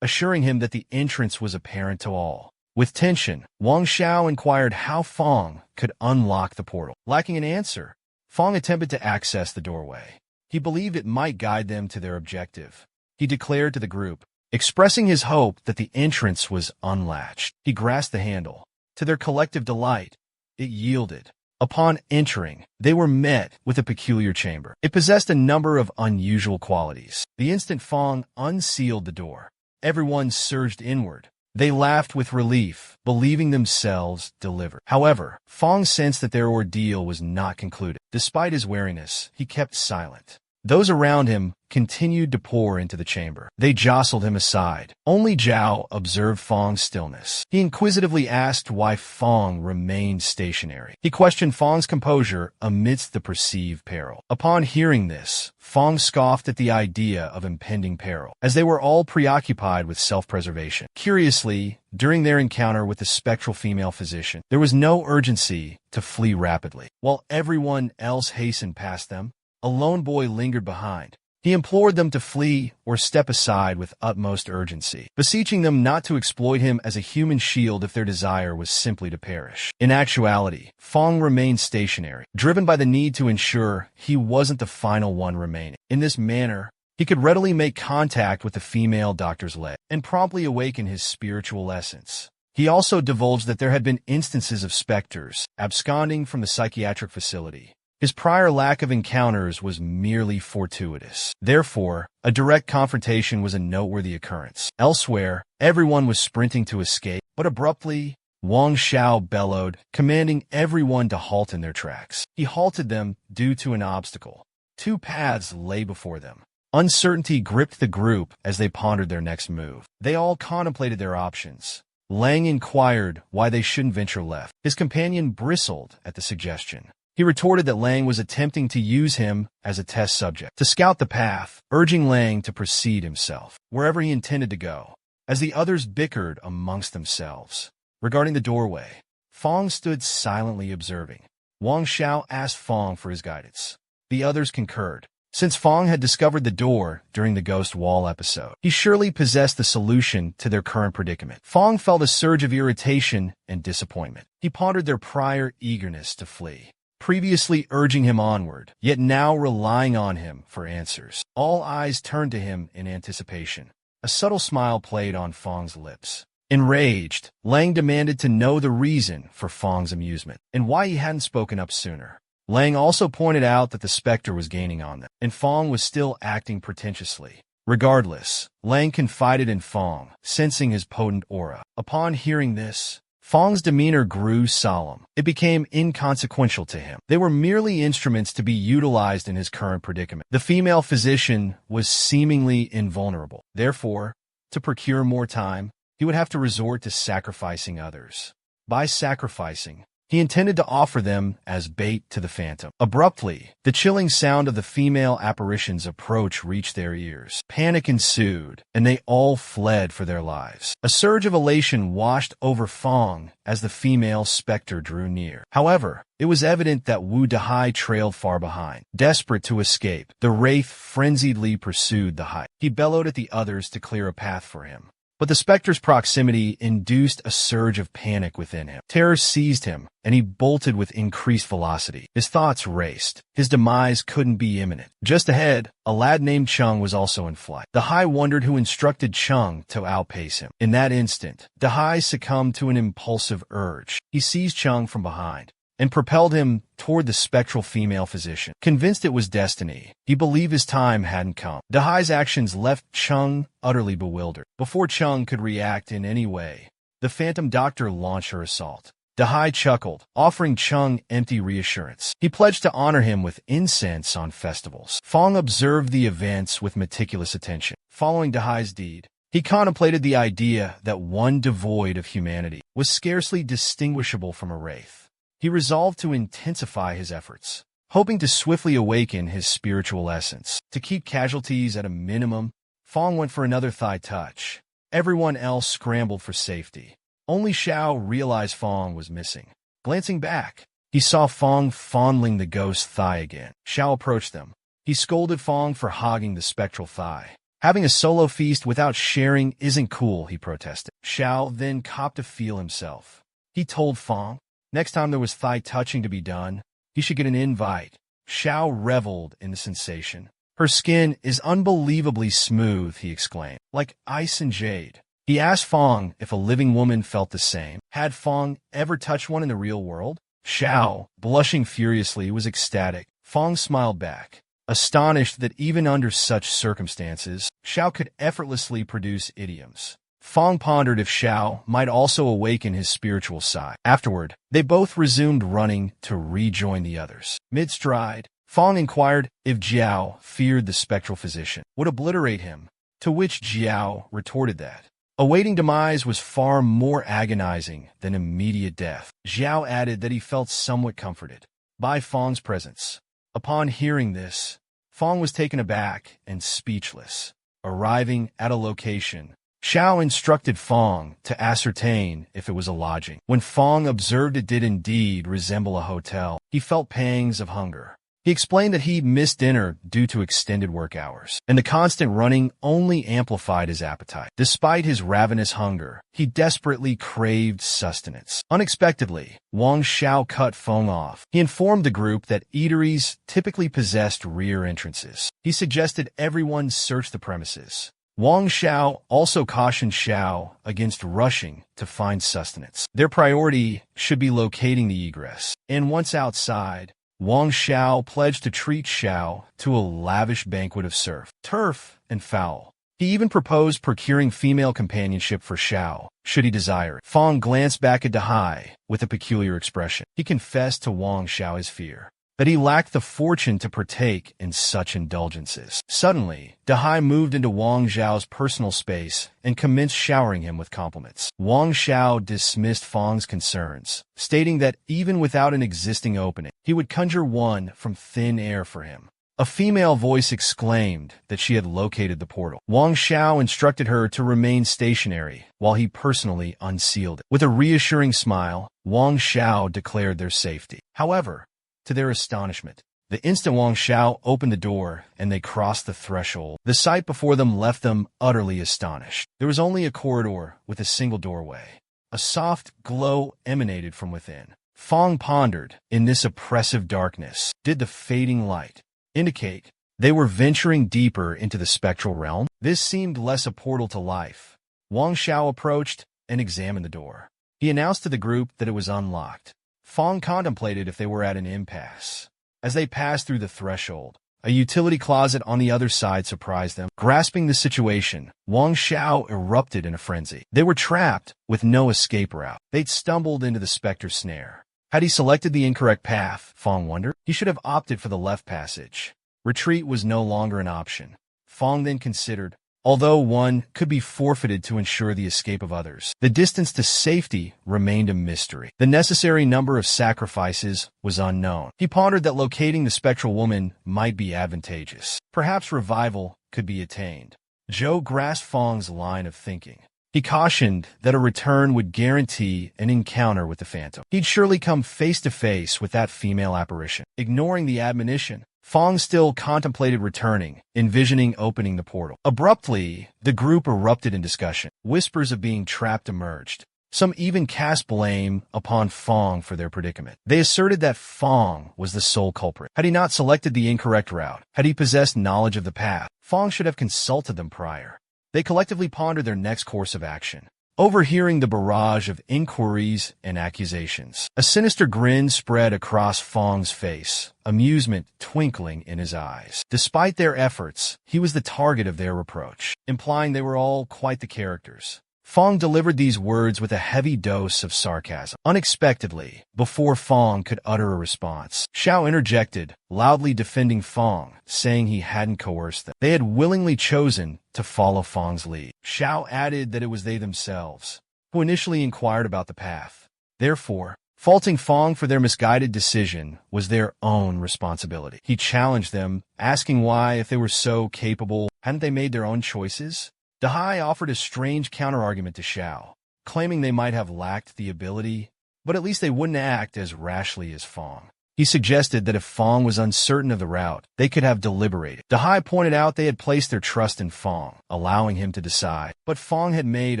assuring him that the entrance was apparent to all. With tension, Wang Xiao inquired how Fong could unlock the portal. Lacking an answer, Fong attempted to access the doorway. He believed it might guide them to their objective. He declared to the group, expressing his hope that the entrance was unlatched. He grasped the handle. To their collective delight, it yielded. Upon entering, they were met with a peculiar chamber. It possessed a number of unusual qualities. The instant Fong unsealed the door, everyone surged inward. They laughed with relief, believing themselves delivered. However, Fong sensed that their ordeal was not concluded. Despite his wariness, he kept silent. Those around him continued to pour into the chamber. They jostled him aside. Only Zhao observed Fong's stillness. He inquisitively asked why Fong remained stationary. He questioned Fong's composure amidst the perceived peril. Upon hearing this, Fong scoffed at the idea of impending peril, as they were all preoccupied with self-preservation. Curiously, during their encounter with the spectral female physician, there was no urgency to flee rapidly. While everyone else hastened past them, a lone boy lingered behind. He implored them to flee or step aside with utmost urgency, beseeching them not to exploit him as a human shield if their desire was simply to perish. In actuality, Fong remained stationary, driven by the need to ensure he wasn't the final one remaining. In this manner, he could readily make contact with the female doctor's leg and promptly awaken his spiritual essence. He also divulged that there had been instances of specters absconding from the psychiatric facility. His prior lack of encounters was merely fortuitous. Therefore, a direct confrontation was a noteworthy occurrence. Elsewhere, everyone was sprinting to escape, but abruptly, Wang Xiao bellowed, commanding everyone to halt in their tracks. He halted them due to an obstacle. Two paths lay before them. Uncertainty gripped the group as they pondered their next move. They all contemplated their options. Lang inquired why they shouldn't venture left. His companion bristled at the suggestion. He retorted that Lang was attempting to use him as a test subject to scout the path, urging Lang to proceed himself, wherever he intended to go. As the others bickered amongst themselves regarding the doorway, Fong stood silently observing. Wang Xiao asked Fong for his guidance. The others concurred. Since Fong had discovered the door during the Ghost Wall episode, he surely possessed the solution to their current predicament. Fong felt a surge of irritation and disappointment. He pondered their prior eagerness to flee, previously urging him onward, yet now relying on him for answers. All eyes turned to him in anticipation. A subtle smile played on Fong's lips. Enraged, Lang demanded to know the reason for Fong's amusement, and why he hadn't spoken up sooner. Lang also pointed out that the specter was gaining on them, and Fong was still acting pretentiously. Regardless, Lang confided in Fong, sensing his potent aura. Upon hearing this, Fong's demeanor grew solemn. It became inconsequential to him. They were merely instruments to be utilized in his current predicament. The female physician was seemingly invulnerable. Therefore, to procure more time, he would have to resort to sacrificing others. By sacrificing, He intended to offer them as bait to the phantom. Abruptly, the chilling sound of the female apparition's approach reached their ears. Panic ensued, and they all fled for their lives. A surge of elation washed over Fong as the female specter drew near. However, it was evident that Wu Dahai trailed far behind. Desperate to escape, the wraith frenziedly pursued the height. He bellowed at the others to clear a path for him. But the specter's proximity induced a surge of panic within him. Terror seized him, and he bolted with increased velocity. His thoughts raced. His demise couldn't be imminent. Just ahead, a lad named Chung was also in flight. Dahai wondered who instructed Chung to outpace him. In that instant, Dahai succumbed to an impulsive urge. He seized Chung from behind and propelled him toward the spectral female physician. Convinced it was destiny, he believed his time hadn't come. Dahai's actions left Chung utterly bewildered. Before Chung could react in any way, the phantom doctor launched her assault. Dahai chuckled, offering Chung empty reassurance. He pledged to honor him with incense on festivals. Fong observed the events with meticulous attention. Following Dahai's deed, he contemplated the idea that one devoid of humanity was scarcely distinguishable from a wraith. He resolved to intensify his efforts, hoping to swiftly awaken his spiritual essence. To keep casualties at a minimum, Fong went for another thigh touch. Everyone else scrambled for safety. Only Xiao realized Fong was missing. Glancing back, he saw Fong fondling the ghost's thigh again. Xiao approached them. He scolded Fong for hogging the spectral thigh. Having a solo feast without sharing isn't cool, he protested. Xiao then copped a feel himself. He told Fong, next time there was thigh touching to be done, he should get an invite. Xiao reveled in the sensation. Her skin is unbelievably smooth, he exclaimed, like ice and jade. He asked Fong if a living woman felt the same. Had Fong ever touched one in the real world? Xiao, blushing furiously, was ecstatic. Fong smiled back, astonished that even under such circumstances, Xiao could effortlessly produce idioms. Fong pondered if Xiao might also awaken his spiritual side. Afterward, they both resumed running to rejoin the others. Mid-stride, Fong inquired if Jiao feared the spectral physician, would obliterate him, to which Jiao retorted that awaiting demise was far more agonizing than immediate death. Jiao added that he felt somewhat comforted by Fong's presence. Upon hearing this, Fong was taken aback and speechless. Arriving at a location, Xiao instructed Fong to ascertain if it was a lodging. When Fong observed it did indeed resemble a hotel, he felt pangs of hunger. He explained that he missed dinner due to extended work hours, and the constant running only amplified his appetite. Despite his ravenous hunger, he desperately craved sustenance. Unexpectedly, Wang Xiao cut Fong off. He informed the group that eateries typically possessed rear entrances. He suggested everyone search the premises. Wang Xiao also cautioned Xiao against rushing to find sustenance. Their priority should be locating the egress. And once outside, Wang Xiao pledged to treat Xiao to a lavish banquet of surf, turf, and fowl. He even proposed procuring female companionship for Xiao, should he desire it. Fong glanced back at Dahai with a peculiar expression. He confessed to Wang Xiao his fear that he lacked the fortune to partake in such indulgences. Suddenly, Dahai moved into Wang Xiao's personal space and commenced showering him with compliments. Wang Xiao dismissed Fong's concerns, stating that even without an existing opening, he would conjure one from thin air for him. A female voice exclaimed that she had located the portal. Wang Xiao instructed her to remain stationary while he personally unsealed it. With a reassuring smile, Wang Xiao declared their safety. However, to their astonishment, the instant Wang Xiao opened the door and they crossed the threshold, the sight before them left them utterly astonished. There was only a corridor with a single doorway. A soft glow emanated from within. Fong pondered, in this oppressive darkness, did the fading light indicate they were venturing deeper into the spectral realm? This seemed less a portal to life. Wang Xiao approached and examined the door. He announced to the group that it was unlocked. Fong contemplated if they were at an impasse. As they passed through the threshold, a utility closet on the other side surprised them. Grasping the situation, Wang Xiao erupted in a frenzy. They were trapped, with no escape route. They'd stumbled into the specter's snare. Had he selected the incorrect path, Fong wondered? He should have opted for the left passage. Retreat was no longer an option. Fong then considered although one could be forfeited to ensure the escape of others. The distance to safety remained a mystery. The necessary number of sacrifices was unknown. He pondered that locating the spectral woman might be advantageous. Perhaps revival could be attained. Zhou grasped Fong's line of thinking. He cautioned that a return would guarantee an encounter with the phantom. He'd surely come face to face with that female apparition. Ignoring the admonition, Fong still contemplated returning, envisioning opening the portal. Abruptly, the group erupted in discussion. Whispers of being trapped emerged. Some even cast blame upon Fong for their predicament. They asserted that Fong was the sole culprit. Had he not selected the incorrect route, had he possessed knowledge of the path, Fong should have consulted them prior. They collectively pondered their next course of action, overhearing the barrage of inquiries and accusations. A sinister grin spread across Fong's face, amusement twinkling in his eyes. Despite their efforts, he was the target of their reproach, implying they were all quite the characters. Fong delivered these words with a heavy dose of sarcasm. Unexpectedly, before Fong could utter a response, Xiao interjected, loudly defending Fong, saying he hadn't coerced them. They had willingly chosen to follow Fong's lead. Xiao added that it was they themselves who initially inquired about the path. Therefore, faulting Fong for their misguided decision was their own responsibility. He challenged them, asking why, if they were so capable, hadn't they made their own choices? Dahai offered a strange counterargument to Xiao, claiming they might have lacked the ability, but at least they wouldn't act as rashly as Fong. He suggested that if Fong was uncertain of the route, they could have deliberated. Dahai pointed out they had placed their trust in Fong, allowing him to decide, but Fong had made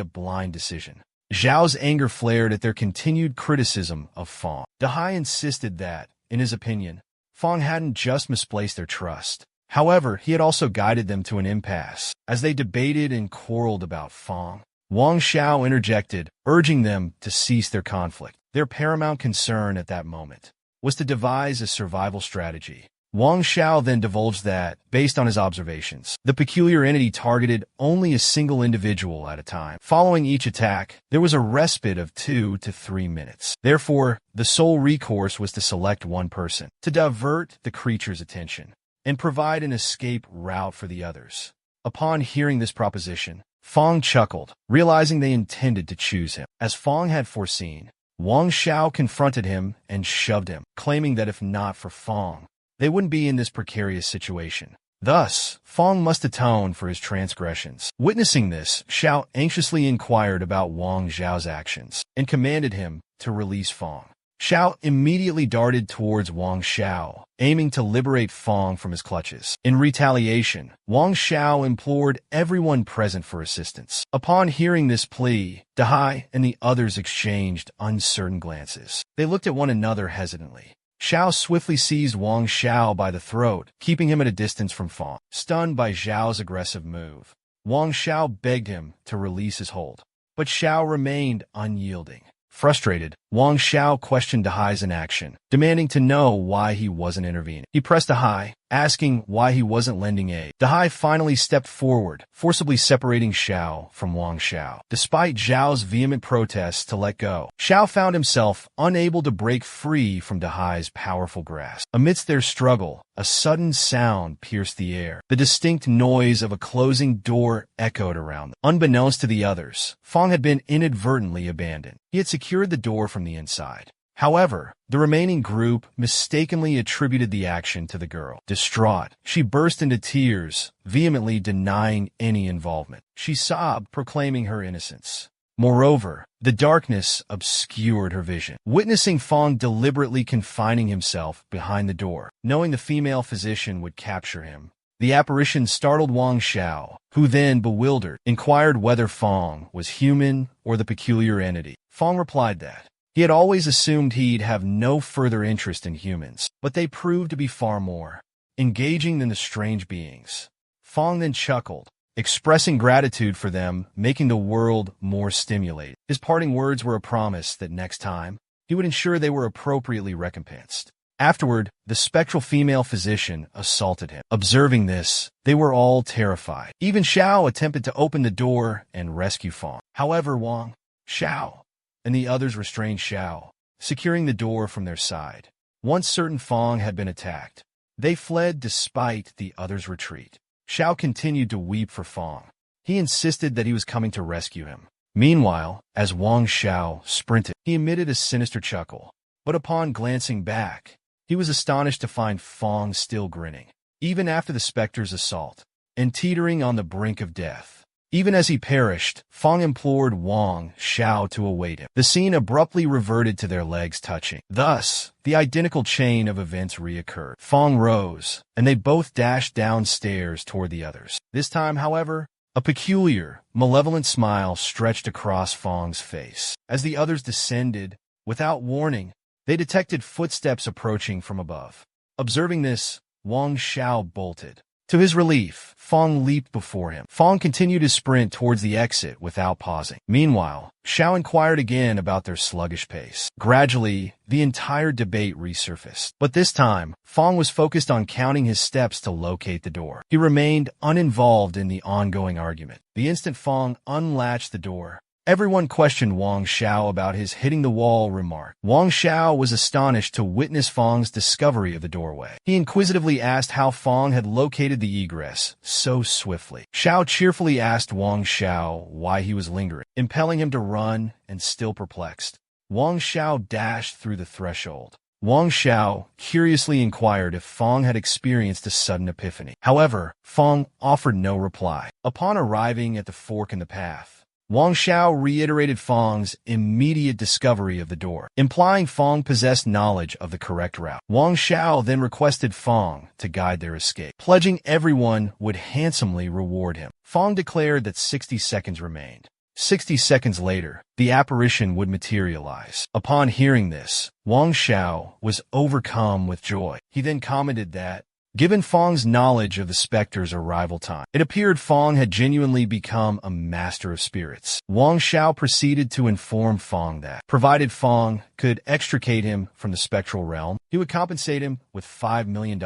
a blind decision. Zhao's anger flared at their continued criticism of Fong. Dahai insisted that, in his opinion, Fong hadn't just misplaced their trust. However, he had also guided them to an impasse. As they debated and quarreled about Fong, Wang Xiao interjected, urging them to cease their conflict. Their paramount concern at that moment was to devise a survival strategy. Wang Xiao then divulged that, based on his observations, the peculiar entity targeted only a single individual at a time. Following each attack, there was a respite of 2 to 3 minutes. Therefore, the sole recourse was to select one person, to divert the creature's attention, and provide an escape route for the others. Upon hearing this proposition, Fong chuckled, realizing they intended to choose him. As Fong had foreseen, Wang Xiao confronted him and shoved him, claiming that if not for Fong, they wouldn't be in this precarious situation. Thus, Fong must atone for his transgressions. Witnessing this, Xiao anxiously inquired about Wang Xiao's actions and commanded him to release Fong. Xiao immediately darted towards Wang Xiao, aiming to liberate Fong from his clutches. In retaliation, Wang Xiao implored everyone present for assistance. Upon hearing this plea, Dahai and the others exchanged uncertain glances. They looked at one another hesitantly. Xiao swiftly seized Wang Xiao by the throat, keeping him at a distance from Fong. Stunned by Xiao's aggressive move, Wang Xiao begged him to release his hold, but Xiao remained unyielding. Frustrated, Wang Xiao questioned Dahai's inaction, demanding to know why he wasn't intervening. He pressed Dahai, asking why he wasn't lending aid. Dahai finally stepped forward, forcibly separating Xiao from Wang Xiao. Despite Zhao's vehement protests to let go, Xiao found himself unable to break free from Dahai's powerful grasp. Amidst their struggle, a sudden sound pierced the air. The distinct noise of a closing door echoed around them. Unbeknownst to the others, Fong had been inadvertently abandoned. He had secured the door from the inside. However, the remaining group mistakenly attributed the action to the girl. Distraught, she burst into tears, vehemently denying any involvement. She sobbed, proclaiming her innocence. Moreover, the darkness obscured her vision. Witnessing Fong deliberately confining himself behind the door, knowing the female physician would capture him, the apparition startled Wang Xiao, who then, bewildered, inquired whether Fong was human or the peculiar entity. Fong replied that he had always assumed he'd have no further interest in humans, but they proved to be far more engaging than the strange beings. Fong then chuckled, expressing gratitude for them, making the world more stimulating. His parting words were a promise that next time, he would ensure they were appropriately recompensed. Afterward, the spectral female physician assaulted him. Observing this, they were all terrified. Even Xiao attempted to open the door and rescue Fong. However, Wang, Xiao, and the others restrained Xiao, securing the door from their side. Once certain Fong had been attacked, they fled despite the others' retreat. Xiao continued to weep for Fong. He insisted that he was coming to rescue him. Meanwhile, as Wang Xiao sprinted, he emitted a sinister chuckle. But upon glancing back, he was astonished to find Fong still grinning, even after the specter's assault, and teetering on the brink of death. Even as he perished, Fong implored Wang Xiao to await him. The scene abruptly reverted to their legs touching. Thus, the identical chain of events reoccurred. Fong rose, and they both dashed downstairs toward the others. This time, however, a peculiar, malevolent smile stretched across Fong's face. As the others descended, without warning, they detected footsteps approaching from above. Observing this, Wang Xiao bolted. To his relief, Fong leaped before him. Fong continued his sprint towards the exit without pausing. Meanwhile, Xiao inquired again about their sluggish pace. Gradually, the entire debate resurfaced. But this time, Fong was focused on counting his steps to locate the door. He remained uninvolved in the ongoing argument. The instant Fong unlatched the door, everyone questioned Wang Xiao about his hitting the wall remark. Wang Xiao was astonished to witness Fong's discovery of the doorway. He inquisitively asked how Fong had located the egress so swiftly. Xiao cheerfully asked Wang Xiao why he was lingering, impelling him to run, and still perplexed, Wang Xiao dashed through the threshold. Wang Xiao curiously inquired if Fong had experienced a sudden epiphany. However, Fong offered no reply. Upon arriving at the fork in the path, Wang Xiao reiterated Fong's immediate discovery of the door, implying Fong possessed knowledge of the correct route. Wang Xiao then requested Fong to guide their escape, pledging everyone would handsomely reward him. Fong declared that 60 seconds remained. 60 seconds later, the apparition would materialize. Upon hearing this, Wang Xiao was overcome with joy. He then commented that, given Fong's knowledge of the specter's arrival time, it appeared Fong had genuinely become a master of spirits. Wang Xiao proceeded to inform Fong that, provided Fong could extricate him from the spectral realm, he would compensate him with $5 million.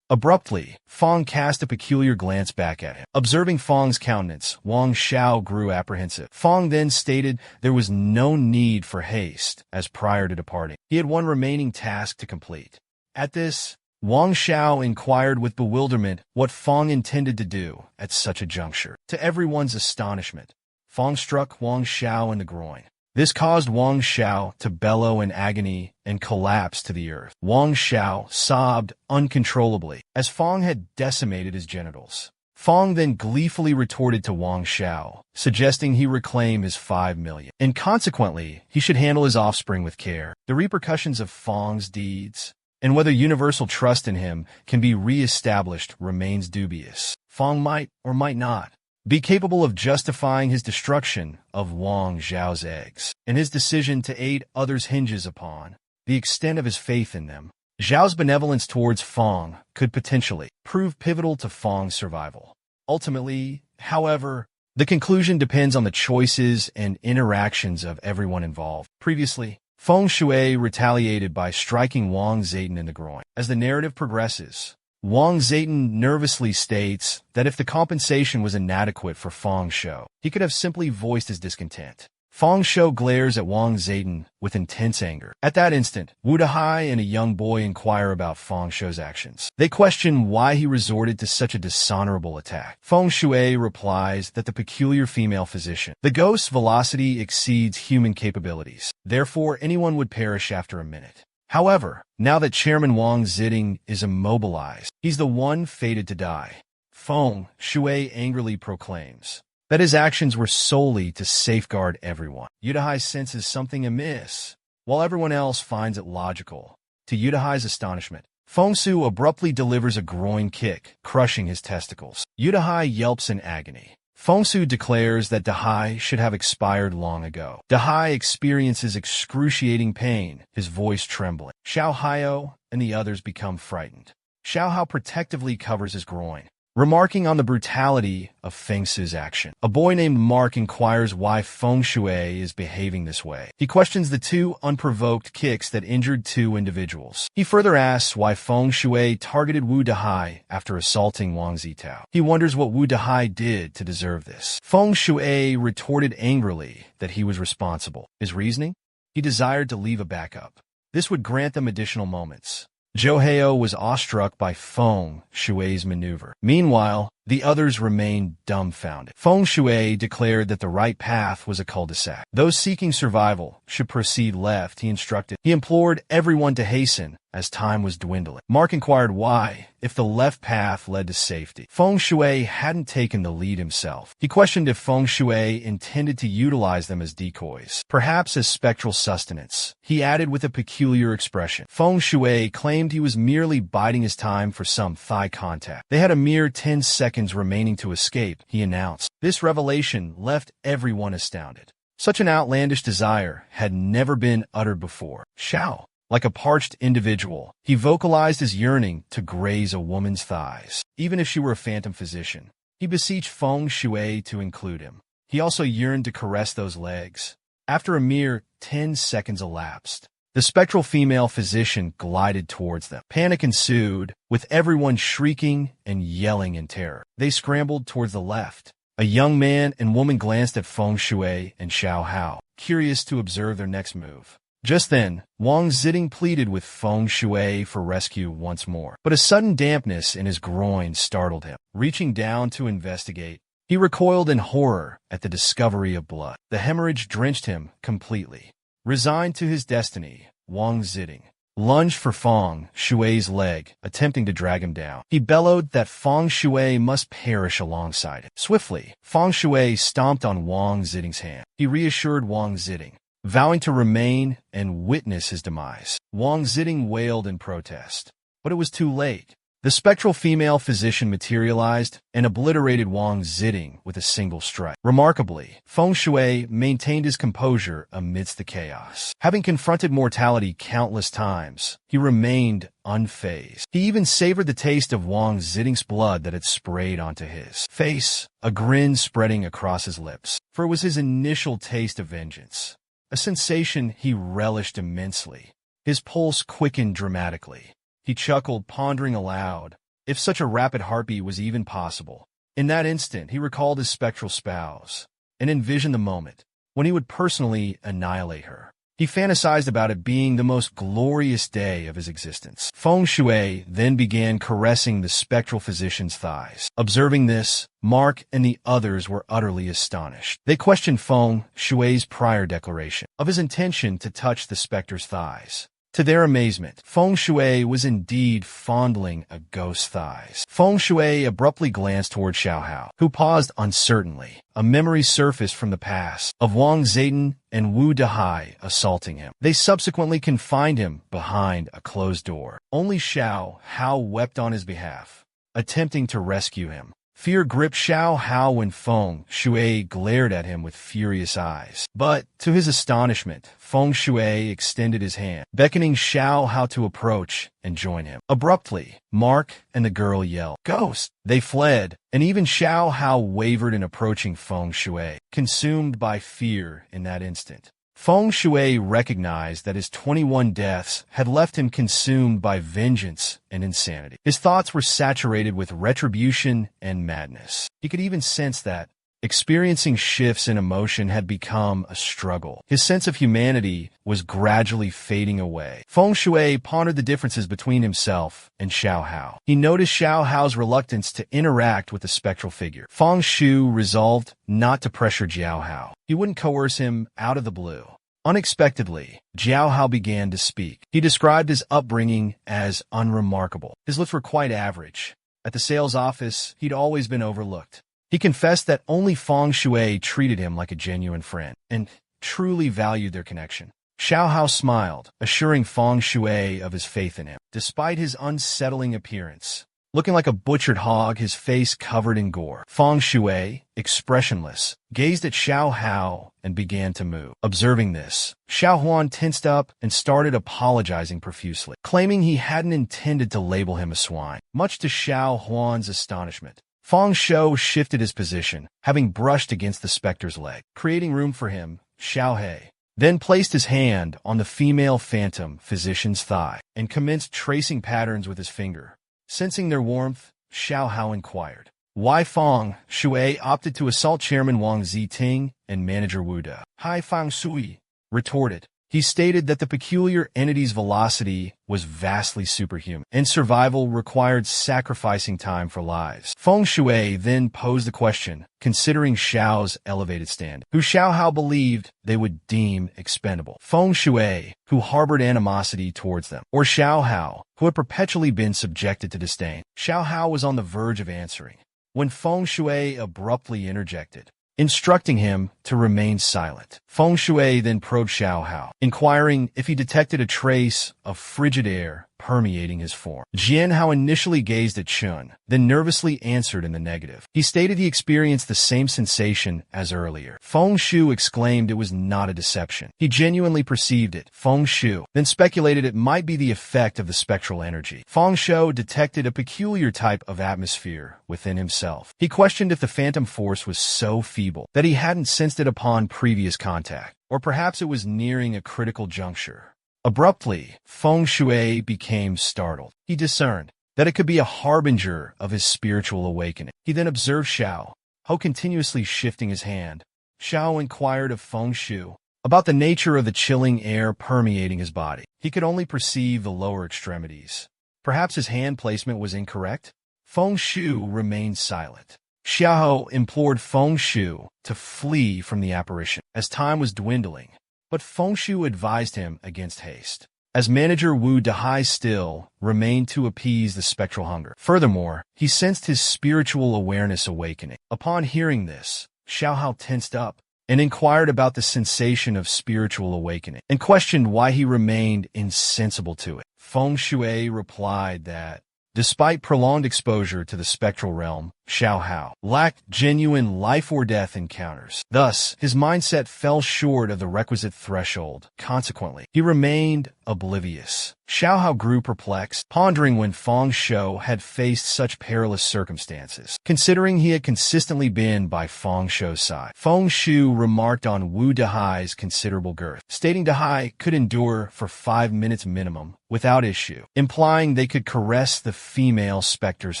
Abruptly, Fong cast a peculiar glance back at him. Observing Fong's countenance, Wang Xiao grew apprehensive. Fong then stated there was no need for haste, as prior to departing, he had one remaining task to complete. At this, Wang Xiao inquired with bewilderment what Fong intended to do at such a juncture. To everyone's astonishment, Fong struck Wang Xiao in the groin. This caused Wang Xiao to bellow in agony and collapse to the earth. Wang Xiao sobbed uncontrollably, as Fong had decimated his genitals. Fong then gleefully retorted to Wang Xiao, suggesting he reclaim his $5 million, and consequently, he should handle his offspring with care. The repercussions of Fong's deeds and whether universal trust in him can be re-established remains dubious. Fong might, or might not, be capable of justifying his destruction of Wang Xiao's eggs, and his decision to aid others hinges upon the extent of his faith in them. Zhao's benevolence towards Fong could potentially prove pivotal to Fong's survival. Ultimately, however, the conclusion depends on the choices and interactions of everyone involved. Previously, Feng Shui retaliated by striking Wang Zayden in the groin. As the narrative progresses, Wang Zayden nervously states that if the compensation was inadequate for Feng Shui, he could have simply voiced his discontent. Feng Shui glares at Wang Zayden with intense anger. At that instant, Wu Dahai and a young boy inquire about Feng Shui's actions. They question why he resorted to such a dishonorable attack. Feng Shui replies that the peculiar female physician, the ghost's velocity exceeds human capabilities. Therefore, anyone would perish after a minute. However, now that Chairman Wang Ziding is immobilized, he's the one fated to die. Feng Shui angrily proclaims that his actions were solely to safeguard everyone. Yudahai senses something amiss, while everyone else finds it logical. To Yudahai's astonishment, Feng Su abruptly delivers a groin kick, crushing his testicles. Yudahai yelps in agony. Feng Su declares that Dahai should have expired long ago. Dahai experiences excruciating pain, his voice trembling. Xiao Haio and the others become frightened. Xiao Hao protectively covers his groin, remarking on the brutality of Feng Su's action. A boy named Mark inquires why Feng Shui is behaving this way. He questions the two unprovoked kicks that injured two individuals. He further asks why Feng Shui targeted Wu Dahai after assaulting Wang Zitao. He wonders what Wu Dahai did to deserve this. Feng Shui retorted angrily that he was responsible. His reasoning? He desired to leave a backup. This would grant them additional moments. Yahello was awestruck by Feng Shui's maneuver. Meanwhile, The others remained dumbfounded. Feng Shui declared that the right path was a cul-de-sac. Those seeking survival should proceed left, he instructed. He implored everyone to hasten as time was dwindling. Mark inquired why, if the left path led to safety. Feng Shui hadn't taken the lead himself. He questioned if Feng Shui intended to utilize them as decoys, perhaps as spectral sustenance. He added with a peculiar expression. Feng Shui claimed he was merely biding his time for some thigh contact. They had a mere 10 seconds remaining to escape, he announced. This revelation left everyone astounded. Such an outlandish desire had never been uttered before. Xiao, like a parched individual, he vocalized his yearning to graze a woman's thighs. Even if she were a phantom physician, he beseeched Feng Shui to include him. He also yearned to caress those legs. After a mere 10 seconds elapsed, the spectral female physician glided towards them. Panic ensued, with everyone shrieking and yelling in terror. They scrambled towards the left. A young man and woman glanced at Feng Shui and Xiao Hao, curious to observe their next move. Just then, Wang Ziding pleaded with Feng Shui for rescue once more. But a sudden dampness in his groin startled him. Reaching down to investigate, he recoiled in horror at the discovery of blood. The hemorrhage drenched him completely. Resigned to his destiny, Wang Ziding lunged for Feng Shui's leg, attempting to drag him down. He bellowed that Feng Shui must perish alongside him. Swiftly, Feng Shui stomped on Wang Ziding's hand. He reassured Wang Ziding, vowing to remain and witness his demise. Wang Ziding wailed in protest, but it was too late. The spectral female physician materialized and obliterated Wang Ziding with a single strike. Remarkably, Feng Shui maintained his composure amidst the chaos. Having confronted mortality countless times, he remained unfazed. He even savored the taste of Wang Ziding's blood that had sprayed onto his face, a grin spreading across his lips, for it was his initial taste of vengeance, a sensation he relished immensely. His pulse quickened dramatically. He chuckled, pondering aloud if such a rapid heartbeat was even possible. In that instant, he recalled his spectral spouse and envisioned the moment when he would personally annihilate her. He fantasized about it being the most glorious day of his existence. Feng Shui then began caressing the spectral physician's thighs. Observing this, Mark and the others were utterly astonished. They questioned Feng Shui's prior declaration of his intention to touch the specter's thighs. To their amazement, Feng Shui was indeed fondling a ghost's thighs. Feng Shui abruptly glanced toward Xiao Hao, who paused uncertainly. A memory surfaced from the past of Wang Ziding and Wu Dehai assaulting him. They subsequently confined him behind a closed door. Only Xiao Hao wept on his behalf, attempting to rescue him. Fear gripped Xiao Hao when Feng Shui glared at him with furious eyes. But, to his astonishment, Feng Shui extended his hand, beckoning Xiao Hao to approach and join him. Abruptly, Mark and the girl yelled, "Ghost!" They fled, and even Xiao Hao wavered in approaching Feng Shui, consumed by fear in that instant. Feng Shui recognized that his 21 deaths had left him consumed by vengeance and insanity. His thoughts were saturated with retribution and madness. He could even sense that experiencing shifts in emotion had become a struggle. His sense of humanity was gradually fading away. Feng Shui pondered the differences between himself and Xiao Hao. He noticed Xiao Hao's reluctance to interact with the spectral figure. Feng Shui resolved not to pressure Jiao Hao. He wouldn't coerce him out of the blue. Unexpectedly, Jiao Hao began to speak. He described his upbringing as unremarkable. His looks were quite average. At the sales office, he'd always been overlooked. He confessed that only Feng Shui treated him like a genuine friend and truly valued their connection. Xiao Hao smiled, assuring Feng Shui of his faith in him. Despite his unsettling appearance, looking like a butchered hog, his face covered in gore, Feng Shui, expressionless, gazed at Xiao Hao and began to move. Observing this, Xiao Huan tensed up and started apologizing profusely, claiming he hadn't intended to label him a swine. Much to Xiao Huan's astonishment, Feng Shui shifted his position, having brushed against the specter's leg. Creating room for him, Xiao He then placed his hand on the female phantom physician's thigh and commenced tracing patterns with his finger. Sensing their warmth, Xiao Hao inquired why Feng Shui opted to assault Chairman Wang Ziting and manager Wu De. Hai Feng Shui retorted, He stated that the peculiar entity's velocity was vastly superhuman, and survival required sacrificing time for lives. Feng Shui then posed the question, considering Xiao's elevated stand, who Xiao Hao believed they would deem expendable. Feng Shui, who harbored animosity towards them, or Xiao Hao, who had perpetually been subjected to disdain. Xiao Hao was on the verge of answering, when Feng Shui abruptly interjected, instructing him to remain silent. Feng Shui then probed Xiao Hao, inquiring if he detected a trace of frigid air permeating his form. Jian Hao initially gazed at Chun, then nervously answered in the negative. He stated he experienced the same sensation as earlier. Feng Shu exclaimed it was not a deception. He genuinely perceived it. Feng Shu then speculated it might be the effect of the spectral energy. Feng Shu detected a peculiar type of atmosphere within himself. He questioned if the phantom force was so feeble that he hadn't sensed it upon previous contact, or perhaps it was nearing a critical juncture. Abruptly, Feng Shui became startled. He discerned that it could be a harbinger of his spiritual awakening. He then observed Xiao Hao continuously shifting his hand. Xiao inquired of Feng Shu about the nature of the chilling air permeating his body. He could only perceive the lower extremities. Perhaps his hand placement was incorrect? Feng Shu remained silent. Xiao Hao implored Feng Shu to flee from the apparition, as time was dwindling. But Feng Shu advised him against haste, as manager Wu Dahai still remained to appease the spectral hunger. Furthermore, he sensed his spiritual awareness awakening. Upon hearing this, Xiao Hao tensed up and inquired about the sensation of spiritual awakening, and questioned why he remained insensible to it. Feng Shui replied that, despite prolonged exposure to the spectral realm, Xiao Hao lacked genuine life-or-death encounters. Thus, his mindset fell short of the requisite threshold. Consequently, he remained oblivious. Xiao Hao grew perplexed, pondering when Feng Shui had faced such perilous circumstances, considering he had consistently been by Feng Shui's side. Feng Shu remarked on Wu Dahai's considerable girth, stating Dahai could endure for 5 minutes minimum without issue, implying they could caress the female specter's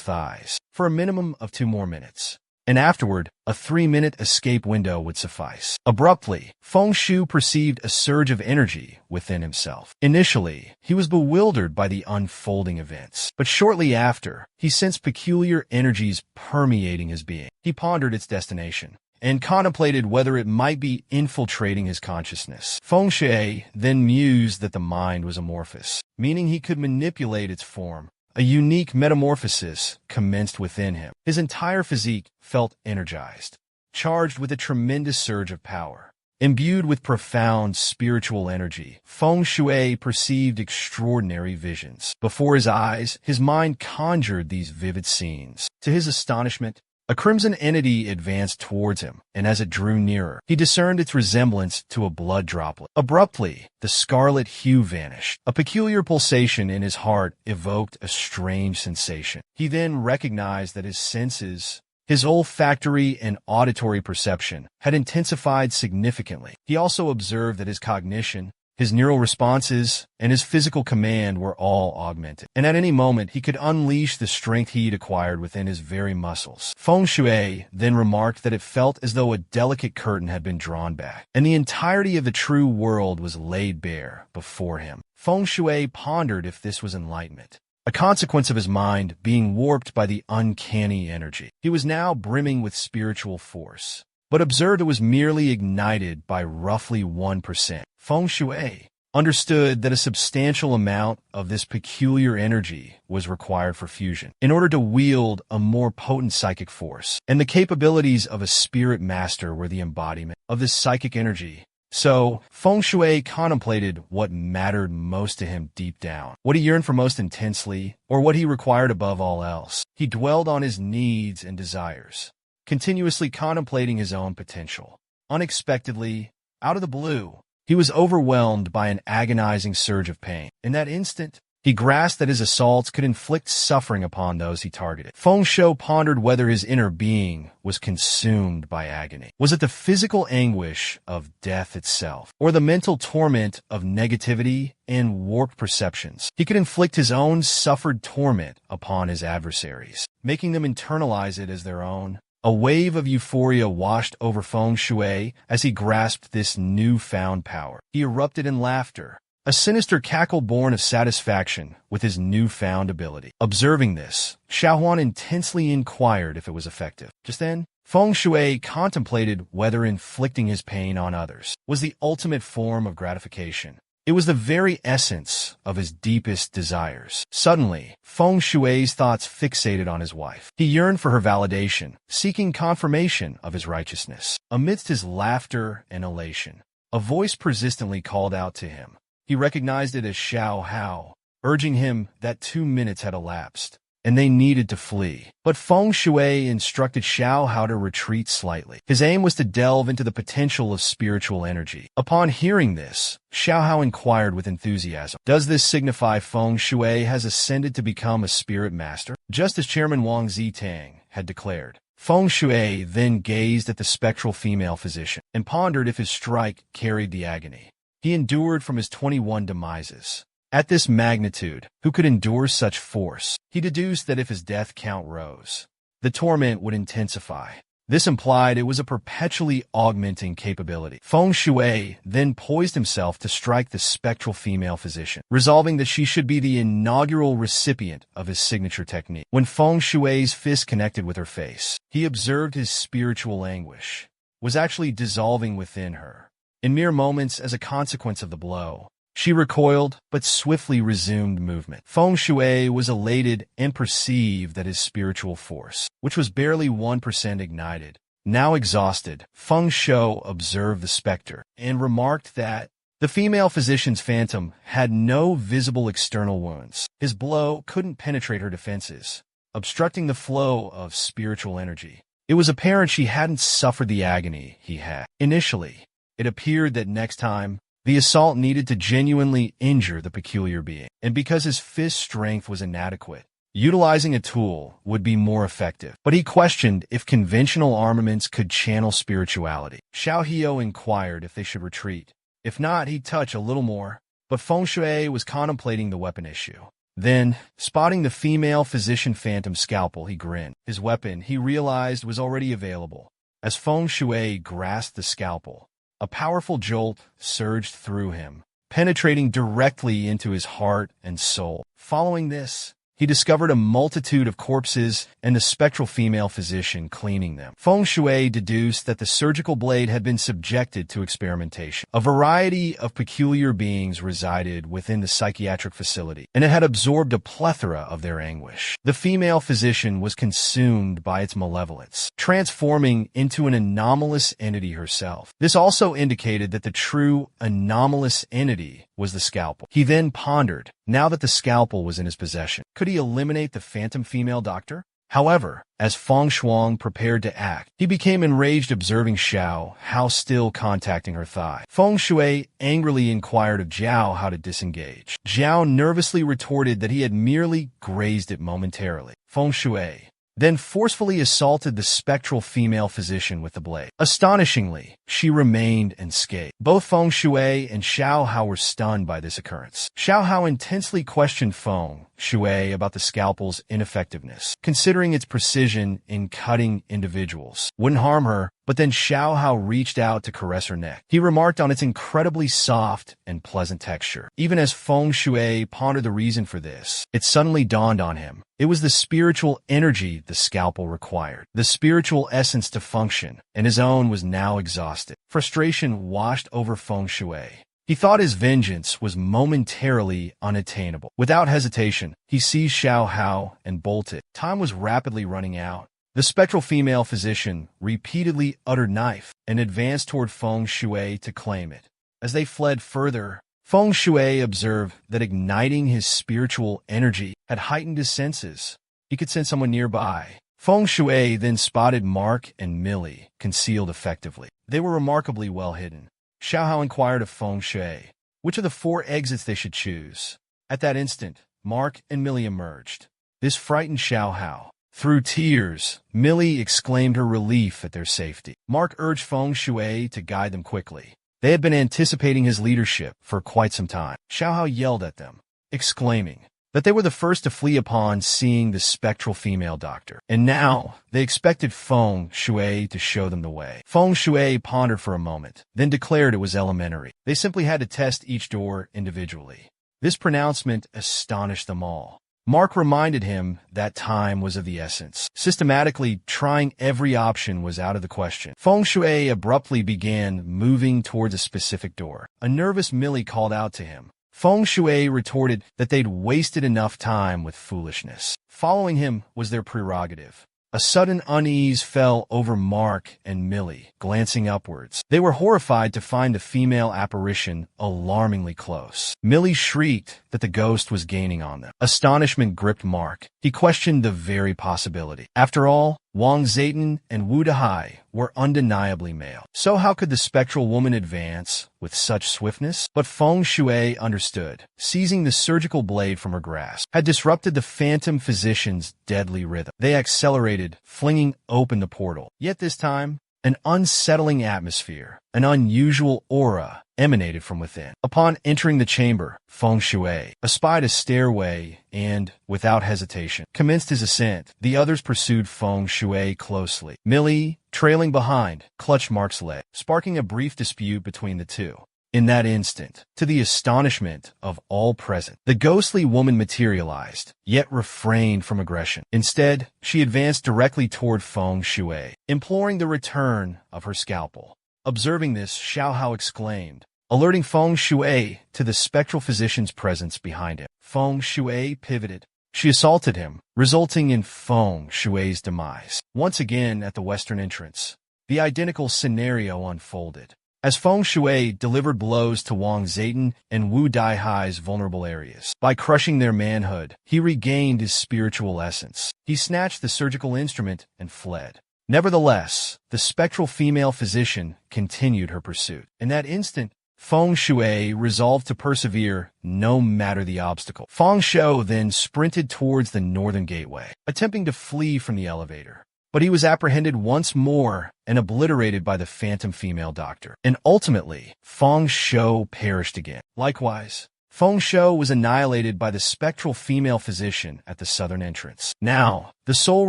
thighs for a minimum of 2 more minutes, and afterward, a 3-minute escape window would suffice. Abruptly, Feng Shu perceived a surge of energy within himself. Initially, he was bewildered by the unfolding events, but shortly after, he sensed peculiar energies permeating his being. He pondered its destination and contemplated whether it might be infiltrating his consciousness. Feng Shui then mused that the mind was amorphous, meaning he could manipulate its form. A unique metamorphosis commenced within him. His entire physique felt energized, charged with a tremendous surge of power. Imbued with profound spiritual energy, Feng Shui perceived extraordinary visions. Before his eyes, his mind conjured these vivid scenes. To his astonishment, a crimson entity advanced towards him, and as it drew nearer, he discerned its resemblance to a blood droplet. Abruptly, the scarlet hue vanished. A peculiar pulsation in his heart evoked a strange sensation. He then recognized that his senses, his olfactory and auditory perception, had intensified significantly. He also observed that his cognition, his neural responses, and his physical command were all augmented, and at any moment he could unleash the strength he'd acquired within his very muscles. Feng Shui then remarked that it felt as though a delicate curtain had been drawn back, and the entirety of the true world was laid bare before him. Feng Shui pondered if this was enlightenment, a consequence of his mind being warped by the uncanny energy. He was now brimming with spiritual force, but observed it was merely ignited by roughly 1%. Feng Shui understood that a substantial amount of this peculiar energy was required for fusion in order to wield a more potent psychic force, and the capabilities of a spirit master were the embodiment of this psychic energy. So, Feng Shui contemplated what mattered most to him deep down, what he yearned for most intensely, or what he required above all else. He dwelled on his needs and desires, continuously contemplating his own potential. Unexpectedly, out of the blue, he was overwhelmed by an agonizing surge of pain. In that instant, he grasped that his assaults could inflict suffering upon those he targeted. Feng Shui pondered whether his inner being was consumed by agony. Was it the physical anguish of death itself, or the mental torment of negativity and warped perceptions? He could inflict his own suffered torment upon his adversaries, making them internalize it as their own. A wave of euphoria washed over Feng Shui as he grasped this newfound power. He erupted in laughter, a sinister cackle born of satisfaction with his newfound ability. Observing this, Xiaohuan intensely inquired if it was effective. Just then, Feng Shui contemplated whether inflicting his pain on others was the ultimate form of gratification. It was the very essence of his deepest desires. Suddenly, Feng Shui's thoughts fixated on his wife. He yearned for her validation, seeking confirmation of his righteousness. Amidst his laughter and elation, a voice persistently called out to him. He recognized it as Xiao Hao, urging him that 2 minutes had elapsed, and they needed to flee. But Feng Shui instructed Xiao Hao to retreat slightly. His aim was to delve into the potential of spiritual energy. Upon hearing this, Xiao Hao inquired with enthusiasm, "Does this signify Feng Shui has ascended to become a spirit master?" Just as Chairman Wang Zitang had declared. Feng Shui then gazed at the spectral female physician and pondered if his strike carried the agony he endured from his 21 demises. At this magnitude, who could endure such force? He deduced that if his death count rose, the torment would intensify. This implied it was a perpetually augmenting capability. Feng Shui then poised himself to strike the spectral female physician, resolving that she should be the inaugural recipient of his signature technique. When Feng Shui's fist connected with her face, he observed his spiritual anguish was actually dissolving within her. In mere moments as a consequence of the blow, she recoiled, but swiftly resumed movement. Feng Shui was elated and perceived that his spiritual force, which was barely 1% ignited, now exhausted. Feng Shui observed the specter and remarked that the female physician's phantom had no visible external wounds. His blow couldn't penetrate her defenses, obstructing the flow of spiritual energy. It was apparent she hadn't suffered the agony he had. Initially, it appeared that next time, the assault needed to genuinely injure the peculiar being, and because his fist strength was inadequate, utilizing a tool would be more effective. But he questioned if conventional armaments could channel spirituality. Xiao Hio inquired if they should retreat. If not, he'd touch a little more, but Feng Shui was contemplating the weapon issue. Then, spotting the female physician phantom scalpel, he grinned. His weapon, he realized, was already available. As Feng Shui grasped the scalpel, a powerful jolt surged through him, penetrating directly into his heart and soul. Following this, he discovered a multitude of corpses and the spectral female physician cleaning them. Feng Shui deduced that the surgical blade had been subjected to experimentation. A variety of peculiar beings resided within the psychiatric facility, and it had absorbed a plethora of their anguish. The female physician was consumed by its malevolence, transforming into an anomalous entity herself. This also indicated that the true anomalous entity was the scalpel. He then pondered, now that the scalpel was in his possession, could he eliminate the phantom female doctor? However, as Feng Shuang prepared to act, he became enraged observing Xiao Hao still contacting her thigh. Feng Shui angrily inquired of Jiao how to disengage. Jiao nervously retorted that he had merely grazed it momentarily. Feng Shui then forcefully assaulted the spectral female physician with the blade. Astonishingly, she remained unscathed. Both Feng Shui and Xiao Hao were stunned by this occurrence. Xiao Hao intensely questioned Feng Shui about the scalpel's ineffectiveness, considering its precision in cutting individuals wouldn't harm her. But then Xiao Hao reached out to caress her neck. He remarked on its incredibly soft and pleasant texture. Even as Feng Shui pondered the reason for this, it suddenly dawned on him. It was the spiritual energy the scalpel required, the spiritual essence to function, and his own was now exhausted. Frustration washed over Feng Shui. He thought his vengeance was momentarily unattainable. Without hesitation, he seized Xiao Hao and bolted. Time was rapidly running out. The spectral female physician repeatedly uttered knife and advanced toward Feng Shui to claim it. As they fled further, Feng Shui observed that igniting his spiritual energy had heightened his senses. He could sense someone nearby. Feng Shui then spotted Mark and Millie, concealed effectively. They were remarkably well hidden. Xiao Hao inquired of Feng Shui which of the 4 exits they should choose. At that instant, Mark and Millie emerged. This frightened Xiao Hao. Through tears, Millie exclaimed her relief at their safety. Mark urged Feng Shui to guide them quickly. They had been anticipating his leadership for quite some time. Xiao Hao yelled at them, exclaiming, that they were the first to flee upon seeing the spectral female doctor. And now, they expected Feng Shui to show them the way. Feng Shui pondered for a moment, then declared it was elementary. They simply had to test each door individually. This pronouncement astonished them all. Mark reminded him that time was of the essence. Systematically, trying every option was out of the question. Feng Shui abruptly began moving towards a specific door. A nervous Millie called out to him. Feng Shui retorted that they'd wasted enough time with foolishness. Following him was their prerogative. A sudden unease fell over Mark and Millie, glancing upwards. They were horrified to find the female apparition alarmingly close. Millie shrieked that the ghost was gaining on them. Astonishment gripped Mark. He questioned the very possibility. After all, Wang Zayton and Wu Dahai were undeniably male. So how could the spectral woman advance with such swiftness? But Feng Shui understood. Seizing the surgical blade from her grasp had disrupted the phantom physician's deadly rhythm. They accelerated, flinging open the portal. Yet this time, an unsettling atmosphere, an unusual aura emanated from within. Upon entering the chamber, Feng Shui espied a stairway and, without hesitation, commenced his ascent. The others pursued Feng Shui closely. Millie, trailing behind, clutched Mark's leg, sparking a brief dispute between the two. In that instant, to the astonishment of all present, the ghostly woman materialized, yet refrained from aggression. Instead, she advanced directly toward Feng Shui, imploring the return of her scalpel. Observing this, Xiao Hao exclaimed, alerting Feng Shui to the spectral physician's presence behind him. Feng Shui pivoted. She assaulted him, resulting in Feng Shui's demise. Once again at the western entrance, the identical scenario unfolded. As Feng Shui delivered blows to Wang Zayton and Wu Daihai's vulnerable areas. By crushing their manhood, he regained his spiritual essence. He snatched the surgical instrument and fled. Nevertheless, the spectral female physician continued her pursuit. In that instant, Feng Shui resolved to persevere no matter the obstacle. Feng Shui then sprinted towards the northern gateway, attempting to flee from the elevator. But he was apprehended once more and obliterated by the phantom female doctor. And ultimately, Feng Shui perished again. Likewise, Feng Shui was annihilated by the spectral female physician at the southern entrance. Now, the sole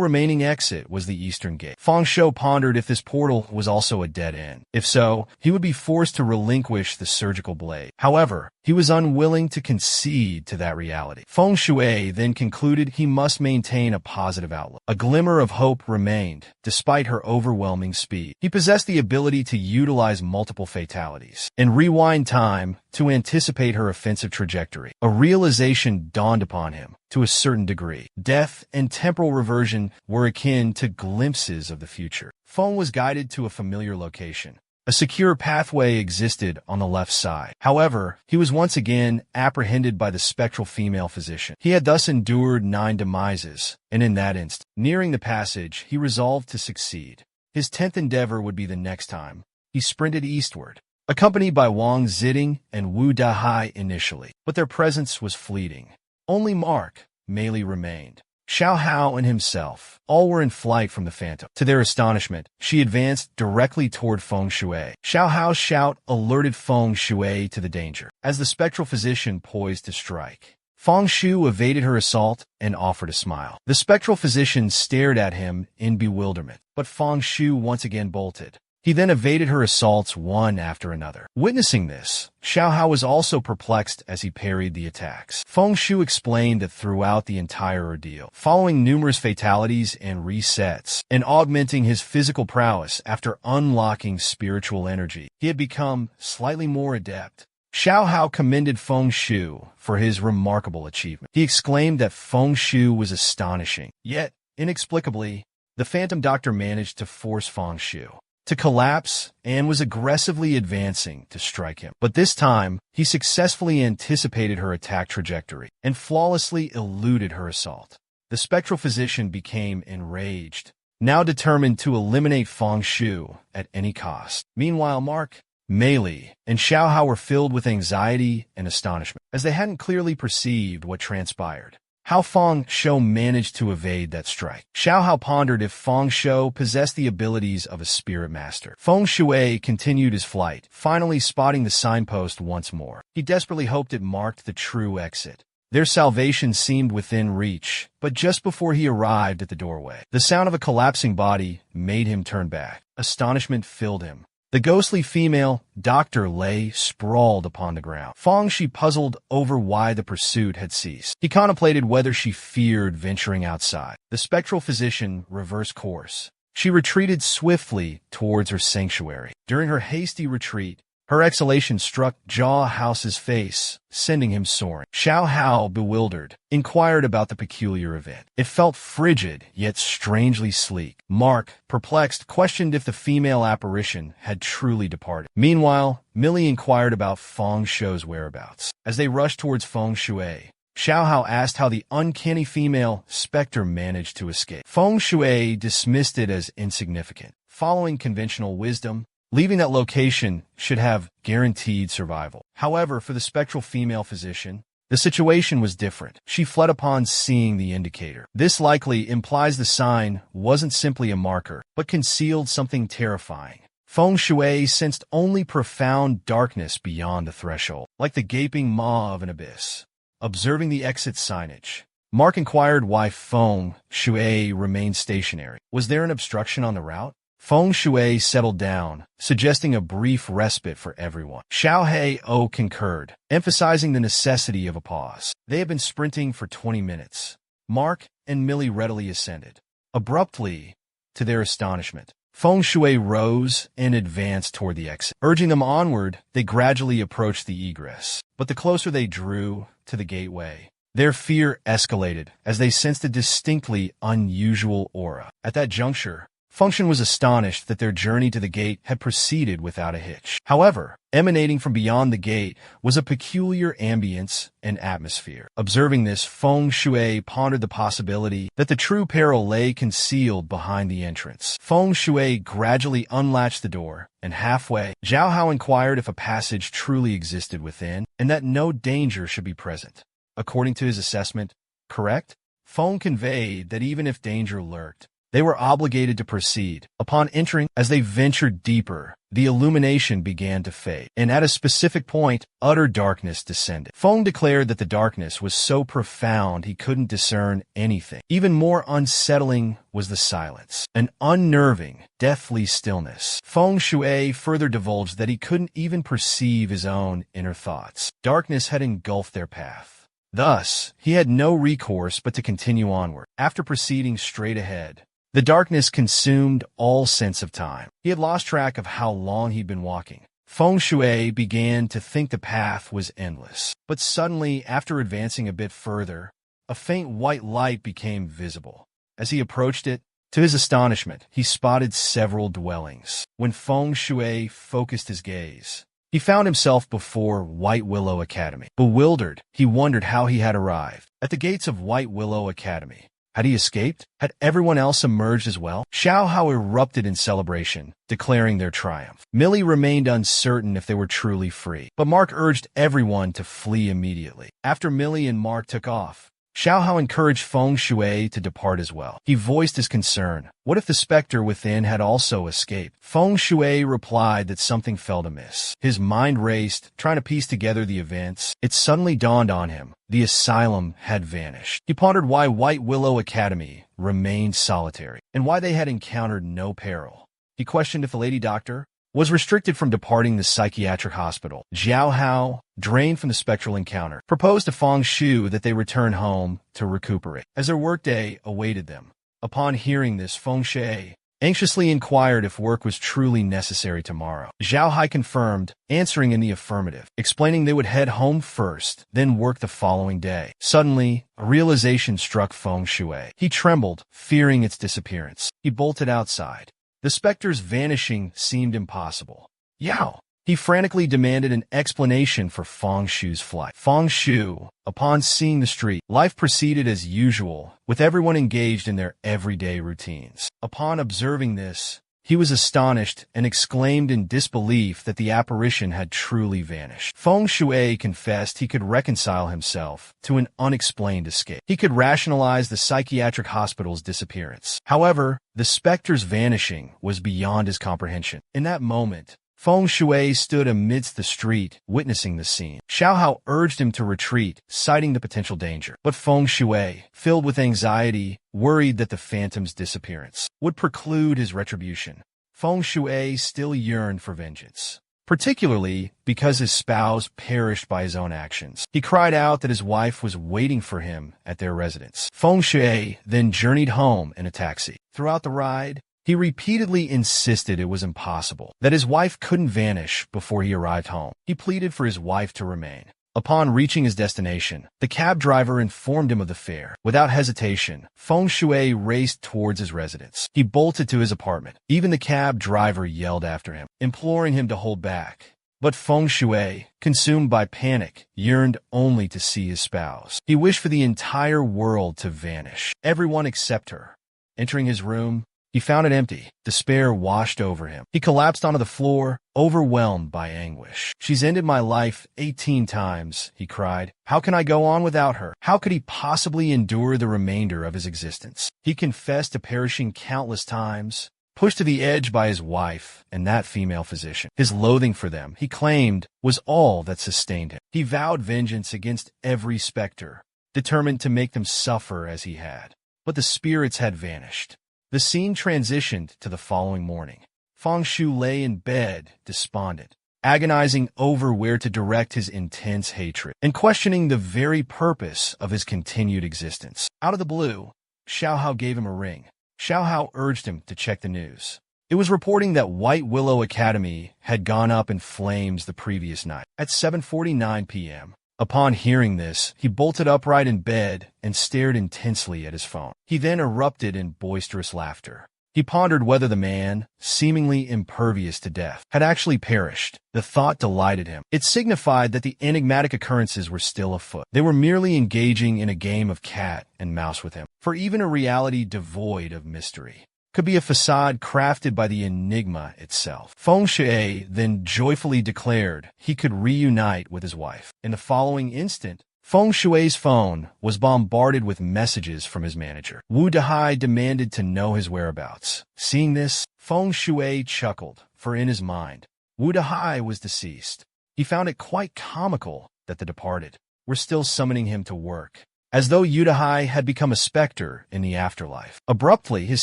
remaining exit was the eastern gate. Feng Shui pondered if this portal was also a dead end. If so, he would be forced to relinquish the surgical blade. However, he was unwilling to concede to that reality. Feng Shui then concluded he must maintain a positive outlook. A glimmer of hope remained, despite her overwhelming speed. He possessed the ability to utilize multiple fatalities and rewind time to anticipate her offensive trajectory. A realization dawned upon him. To a certain degree, death and temporal reversion were akin to glimpses of the future. Feng was guided to a familiar location. A secure pathway existed on the left side. However, he was once again apprehended by the spectral female physician. He had thus endured 9 demises, and in that instant, nearing the passage, he resolved to succeed. His 10th endeavor would be the next time. He sprinted eastward, accompanied by Wang Ziding and Wu Dahai initially, but their presence was fleeting. Only Mark, Meili remained. Xiao Hao and himself, all were in flight from the phantom. To their astonishment, she advanced directly toward Feng Shui. Xiao Hao's shout alerted Feng Shui to the danger. As the spectral physician poised to strike, Feng Shui evaded her assault and offered a smile. The spectral physician stared at him in bewilderment, but Feng Shui once again bolted. He then evaded her assaults one after another. Witnessing this, Xiao Hao was also perplexed as he parried the attacks. Feng Shui explained that throughout the entire ordeal, following numerous fatalities and resets, and augmenting his physical prowess after unlocking spiritual energy, he had become slightly more adept. Xiao Hao commended Feng Shui for his remarkable achievement. He exclaimed that Feng Shui was astonishing. Yet, inexplicably, the Phantom Doctor managed to force Feng Shui to collapse and was aggressively advancing to strike him. But this time, he successfully anticipated her attack trajectory and flawlessly eluded her assault. The spectral physician became enraged, now determined to eliminate Feng Shui at any cost. Meanwhile, Mark, Meili, and Xiao Hao were filled with anxiety and astonishment, as they hadn't clearly perceived what transpired. How Feng Shui managed to evade that strike. Xiao Hao pondered if Feng Shui possessed the abilities of a spirit master. Feng Shui continued his flight, finally spotting the signpost once more. He desperately hoped it marked the true exit. Their salvation seemed within reach, but just before he arrived at the doorway, the sound of a collapsing body made him turn back. Astonishment filled him. The ghostly female doctor lay sprawled upon the ground. Feng Shi puzzled over why the pursuit had ceased. He contemplated whether she feared venturing outside. The spectral physician reversed course. She retreated swiftly towards her sanctuary. During her hasty retreat, her exhalation struck Jia Hao's face, sending him soaring. Xiao Hao, bewildered, inquired about the peculiar event. It felt frigid, yet strangely sleek. Mark, perplexed, questioned if the female apparition had truly departed. Meanwhile, Millie inquired about Feng Shui's whereabouts. As they rushed towards Feng Shui, Xiao Hao asked how the uncanny female specter managed to escape. Feng Shui dismissed it as insignificant. Following conventional wisdom, leaving that location should have guaranteed survival. However, for the spectral female physician, the situation was different. She fled upon seeing the indicator. This likely implies the sign wasn't simply a marker, but concealed something terrifying. Feng Shui sensed only profound darkness beyond the threshold, like the gaping maw of an abyss. Observing the exit signage, Mark inquired why Feng Shui remained stationary. Was there an obstruction on the route? Feng Shui settled down, suggesting a brief respite for everyone. Xiao Hei concurred, emphasizing the necessity of a pause. They had been sprinting for 20 minutes. Mark and Millie readily ascended. Abruptly, to their astonishment, Feng Shui rose and advanced toward the exit. Urging them onward, they gradually approached the egress. But the closer they drew to the gateway, their fear escalated as they sensed a distinctly unusual aura. At that juncture, Feng was astonished that their journey to the gate had proceeded without a hitch. However, emanating from beyond the gate was a peculiar ambience and atmosphere. Observing this, Feng Shui pondered the possibility that the true peril lay concealed behind the entrance. Feng Shui gradually unlatched the door, and halfway, Zhao Hao inquired if a passage truly existed within, and that no danger should be present. According to his assessment, correct? Feng conveyed that even if danger lurked, they were obligated to proceed. Upon entering, as they ventured deeper, the illumination began to fade, and at a specific point, utter darkness descended. Feng declared that the darkness was so profound he couldn't discern anything. Even more unsettling was the silence, an unnerving, deathly stillness. Feng Shui further divulged that he couldn't even perceive his own inner thoughts. Darkness had engulfed their path. Thus, he had no recourse but to continue onward. After proceeding straight ahead, the darkness consumed all sense of time. He had lost track of how long he'd been walking. Feng Shui began to think the path was endless. But suddenly, after advancing a bit further, a faint white light became visible. As he approached it, to his astonishment, he spotted several dwellings. When Feng Shui focused his gaze, he found himself before White Willow Academy. Bewildered, he wondered how he had arrived at the gates of White Willow Academy. Had he escaped? Had everyone else emerged as well? Xiao Hao erupted in celebration, declaring their triumph. Millie remained uncertain if they were truly free, but Mark urged everyone to flee immediately. After Millie and Mark took off, Xiao Hao encouraged Feng Shui to depart as well. He voiced his concern. What if the specter within had also escaped? Feng Shui replied that something felt amiss. His mind raced, trying to piece together the events. It suddenly dawned on him. The asylum had vanished. He pondered why White Willow Academy remained solitary, and why they had encountered no peril. He questioned if the lady doctor was restricted from departing the psychiatric hospital. Xiao Hao, drained from the spectral encounter, proposed to Feng Shui that they return home to recuperate, as their workday awaited them. Upon hearing this, Feng Shui anxiously inquired if work was truly necessary tomorrow. Zhao Hai confirmed, answering in the affirmative, explaining they would head home first, then work the following day. Suddenly, a realization struck Feng Shui. He trembled, fearing its disappearance. He bolted outside. The specter's vanishing seemed impossible. Yao! He frantically demanded an explanation for Feng Shui's flight. Feng Shui, upon seeing the street, life proceeded as usual, with everyone engaged in their everyday routines. Upon observing this, he was astonished and exclaimed in disbelief that the apparition had truly vanished. Feng Shui confessed he could reconcile himself to an unexplained escape. He could rationalize the psychiatric hospital's disappearance. However, the specter's vanishing was beyond his comprehension. In that moment, Feng Shui stood amidst the street, witnessing the scene. Xiao Hao urged him to retreat, citing the potential danger. But Feng Shui, filled with anxiety, worried that the phantom's disappearance would preclude his retribution. Feng Shui still yearned for vengeance, particularly because his spouse perished by his own actions. He cried out that his wife was waiting for him at their residence. Feng Shui then journeyed home in a taxi. Throughout the ride, he repeatedly insisted it was impossible, that his wife couldn't vanish before he arrived home. He pleaded for his wife to remain. Upon reaching his destination, the cab driver informed him of the fare. Without hesitation, Feng Shui raced towards his residence. He bolted to his apartment. Even the cab driver yelled after him, imploring him to hold back. But Feng Shui, consumed by panic, yearned only to see his spouse. He wished for the entire world to vanish, everyone except her. Entering his room, he found it empty. Despair washed over him. He collapsed onto the floor, overwhelmed by anguish. "She's ended my life 18 times, he cried. "How can I go on without her? How could he possibly endure the remainder of his existence?" He confessed to perishing countless times, pushed to the edge by his wife and that female physician. His loathing for them, he claimed, was all that sustained him. He vowed vengeance against every specter, determined to make them suffer as he had. But the spirits had vanished. The scene transitioned to the following morning. Feng Shui lay in bed, despondent, agonizing over where to direct his intense hatred, and questioning the very purpose of his continued existence. Out of the blue, Xiao Hao gave him a ring. Xiao Hao urged him to check the news. It was reporting that White Willow Academy had gone up in flames the previous night at 7:49 p.m. Upon hearing this, he bolted upright in bed and stared intensely at his phone. He then erupted in boisterous laughter. He pondered whether the man, seemingly impervious to death, had actually perished. The thought delighted him. It signified that the enigmatic occurrences were still afoot. They were merely engaging in a game of cat and mouse with him. For even a reality devoid of mystery could be a facade crafted by the enigma itself. Feng Shui then joyfully declared he could reunite with his wife. In the following instant, Feng Shui's phone was bombarded with messages from his manager. Wu Dahai demanded to know his whereabouts. Seeing this, Feng Shui chuckled, for in his mind, Wu Dahai was deceased. He found it quite comical that the departed were still summoning him to work, as though Yudahai had become a specter in the afterlife. Abruptly, his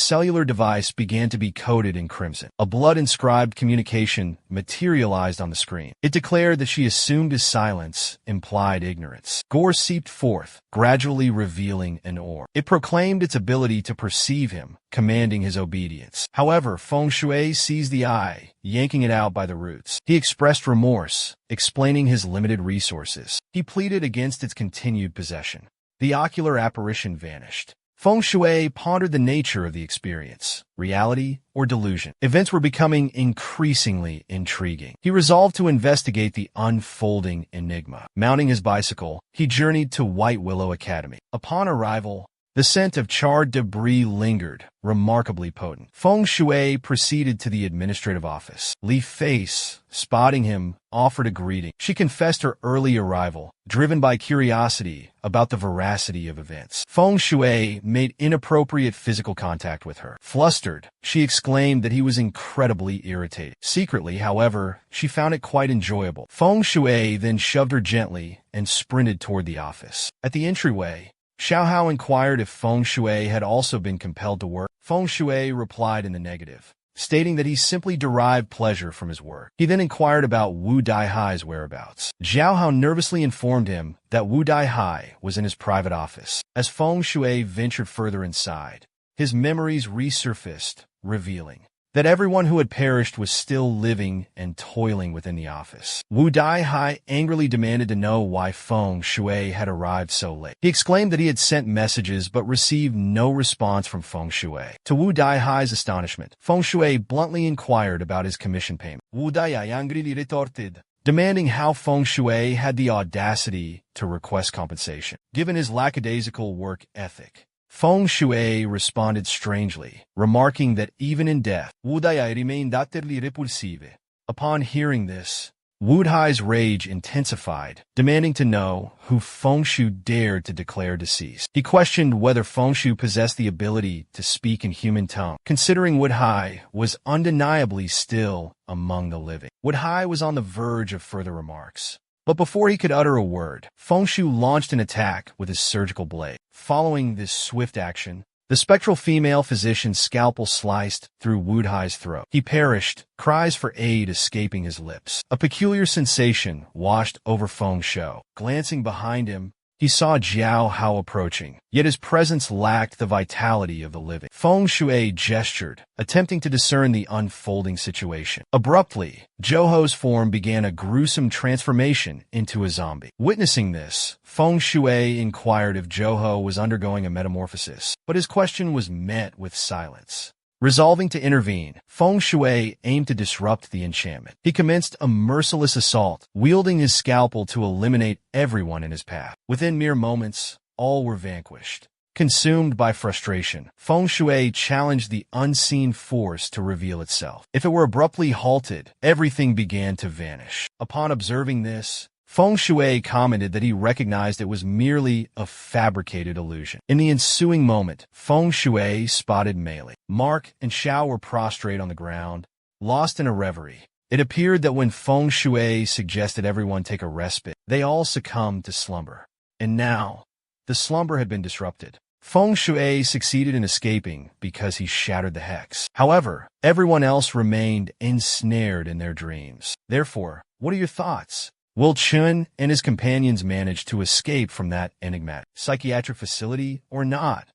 cellular device began to be coated in crimson. A blood-inscribed communication materialized on the screen. It declared that she assumed his silence implied ignorance. Gore seeped forth, gradually revealing an orb. It proclaimed its ability to perceive him, commanding his obedience. However, Feng Shui seized the eye, yanking it out by the roots. He expressed remorse, explaining his limited resources. He pleaded against its continued possession. The ocular apparition vanished. Feng Shui pondered the nature of the experience, reality or delusion. Events were becoming increasingly intriguing. He resolved to investigate the unfolding enigma. Mounting his bicycle, he journeyed to White Willow Academy. Upon arrival, the scent of charred debris lingered, remarkably potent. Feng Shui proceeded to the administrative office. Li Face, spotting him, offered a greeting. She confessed her early arrival, driven by curiosity about the veracity of events. Feng Shui made inappropriate physical contact with her. Flustered, she exclaimed that he was incredibly irritated. Secretly, however, she found it quite enjoyable. Feng Shui then shoved her gently and sprinted toward the office. At the entryway, Xiao Hao inquired if Feng Shui had also been compelled to work. Feng Shui replied in the negative, stating that he simply derived pleasure from his work. He then inquired about Wu Daihai's whereabouts. Xiao Hao nervously informed him that Wu Daihai was in his private office. As Feng Shui ventured further inside, his memories resurfaced, revealing that everyone who had perished was still living and toiling within the office. Wu Daihai angrily demanded to know why Feng Shui had arrived so late. He exclaimed that he had sent messages but received no response from Feng Shui. To Wu Daihai's astonishment, Feng Shui bluntly inquired about his commission payment. Wu Daihai angrily retorted, demanding how Feng Shui had the audacity to request compensation, given his lackadaisical work ethic. Feng Shui responded strangely, remarking that even in death, Wu Daihai remained utterly repulsive. Upon hearing this, Wu Hai's rage intensified, demanding to know who Fengshu dared to declare deceased. He questioned whether Fengshu possessed the ability to speak in human tongue, considering Wu Hai was undeniably still among the living. Wu Hai was on the verge of further remarks. But before he could utter a word, Fengshu launched an attack with his surgical blade. Following this swift action, the spectral female physician's scalpel sliced through Wu Hai's throat. He perished, cries for aid escaping his lips. A peculiar sensation washed over Fengshu. Glancing behind him, he saw Jiao Hao approaching, yet his presence lacked the vitality of the living. Fengshu gestured, attempting to discern the unfolding situation. Abruptly, Zhou form began a gruesome transformation into a zombie. Witnessing this, Fengshu inquired if Zhou was undergoing a metamorphosis, but his question was met with silence. Resolving to intervene, Fengshu aimed to disrupt the enchantment. He commenced a merciless assault, wielding his scalpel to eliminate everyone in his path. Within mere moments, all were vanquished. Consumed by frustration, Fengshu challenged the unseen force to reveal itself. If it were abruptly halted, everything began to vanish. Upon observing this, Fengshu commented that he recognized it was merely a fabricated illusion. In the ensuing moment, Fengshu spotted Meili. Mark and Xiao were prostrate on the ground, lost in a reverie. It appeared that when Fengshu suggested everyone take a respite, they all succumbed to slumber. And now, the slumber had been disrupted. Fengshu succeeded in escaping because he shattered the hex. However, everyone else remained ensnared in their dreams. Therefore, what are your thoughts? Will Chun and his companions manage to escape from that enigmatic psychiatric facility or not?